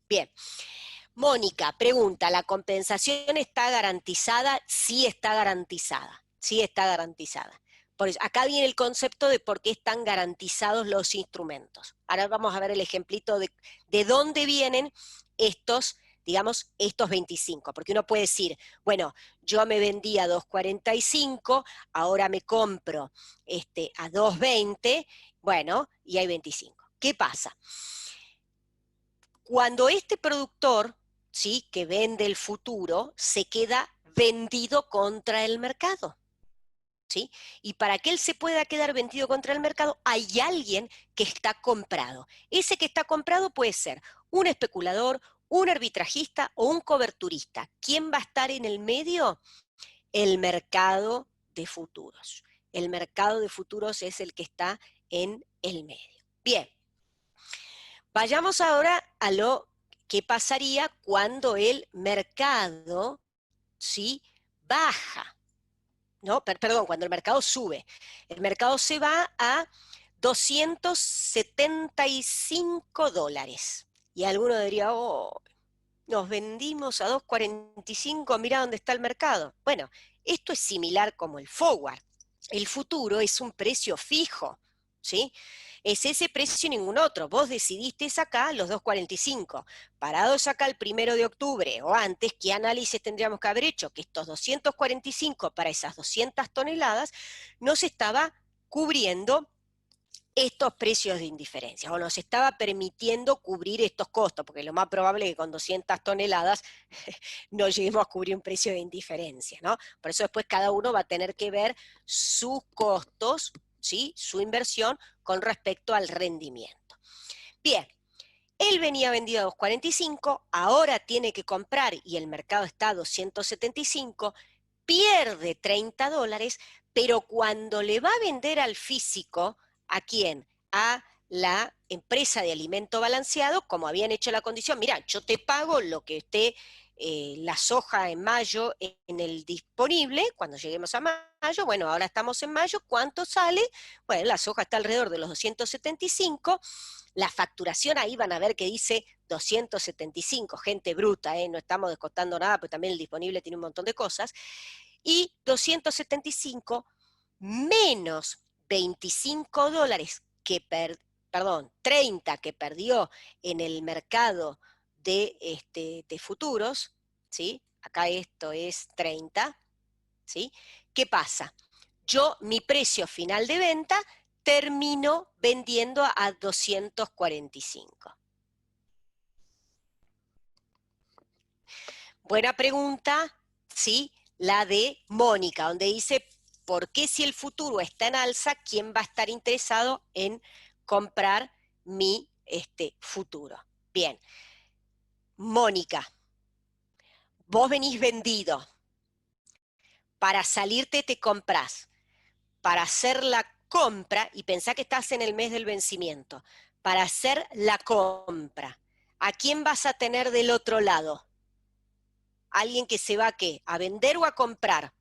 Bien. Mónica pregunta, ¿la compensación está garantizada? Sí está garantizada. Sí está garantizada. Por eso, acá viene el concepto de por qué están garantizados los instrumentos. Ahora vamos a ver el ejemplito de dónde vienen estos, digamos, estos 25. Porque uno puede decir, bueno, yo me vendí a 2.45, ahora me compro a 2.20, bueno, y hay 25. ¿Qué pasa? Cuando este productor, ¿sí?, que vende el futuro, se queda vendido contra el mercado. ¿sí? Y para que él se pueda quedar vendido contra el mercado, hay alguien que está comprado. Ese que está comprado puede ser un especulador, un arbitrajista o un coberturista. ¿Quién va a estar en el medio? El mercado de futuros. El mercado de futuros es el que está en el medio. Bien, vayamos ahora a lo que pasaría cuando el mercado, ¿sí?, baja. No, perdón, cuando el mercado sube. El mercado se va a $275. Y alguno diría, oh, nos vendimos a 2.45, mirá dónde está el mercado. Bueno, esto es similar como el forward. El futuro es un precio fijo, ¿sí? Es ese precio y ningún otro. Vos decidiste sacar los 2.45. Parados acá el 1 de octubre o antes, ¿qué análisis tendríamos que haber hecho? Que estos 245 para esas 200 toneladas nos estaba cubriendo estos precios de indiferencia, o nos estaba permitiendo cubrir estos costos, porque lo más probable es que con 200 toneladas no lleguemos a cubrir un precio de indiferencia, ¿no? Por eso después cada uno va a tener que ver sus costos, ¿sí?, su inversión con respecto al rendimiento. Bien, él venía vendido a 2.45, ahora tiene que comprar y el mercado está a 275, pierde $30, pero cuando le va a vender al físico, ¿a quién? A la empresa de alimento balanceado, como habían hecho la condición, mira, yo te pago lo que esté la soja en mayo en el disponible, cuando lleguemos a mayo, bueno, ahora estamos en mayo, ¿cuánto sale? Bueno, la soja está alrededor de los 275, la facturación ahí van a ver que dice 275, gente bruta, no estamos descontando nada, pero también el disponible tiene un montón de cosas, y 275 menos $25 que 30 que perdió en el mercado de futuros, ¿sí? Acá esto es 30, ¿sí? ¿Qué pasa? Mi precio final de venta termino vendiendo a 245. Buena pregunta, ¿sí? La de Mónica, donde dice, ¿por qué si el futuro está en alza, quién va a estar interesado en comprar mi futuro? Bien, Mónica, vos venís vendido. Para salirte te comprás. Para hacer la compra, y pensá que estás en el mes del vencimiento, para hacer la compra, ¿a quién vas a tener del otro lado? ¿Alguien que se va a qué? ¿A vender o a comprar?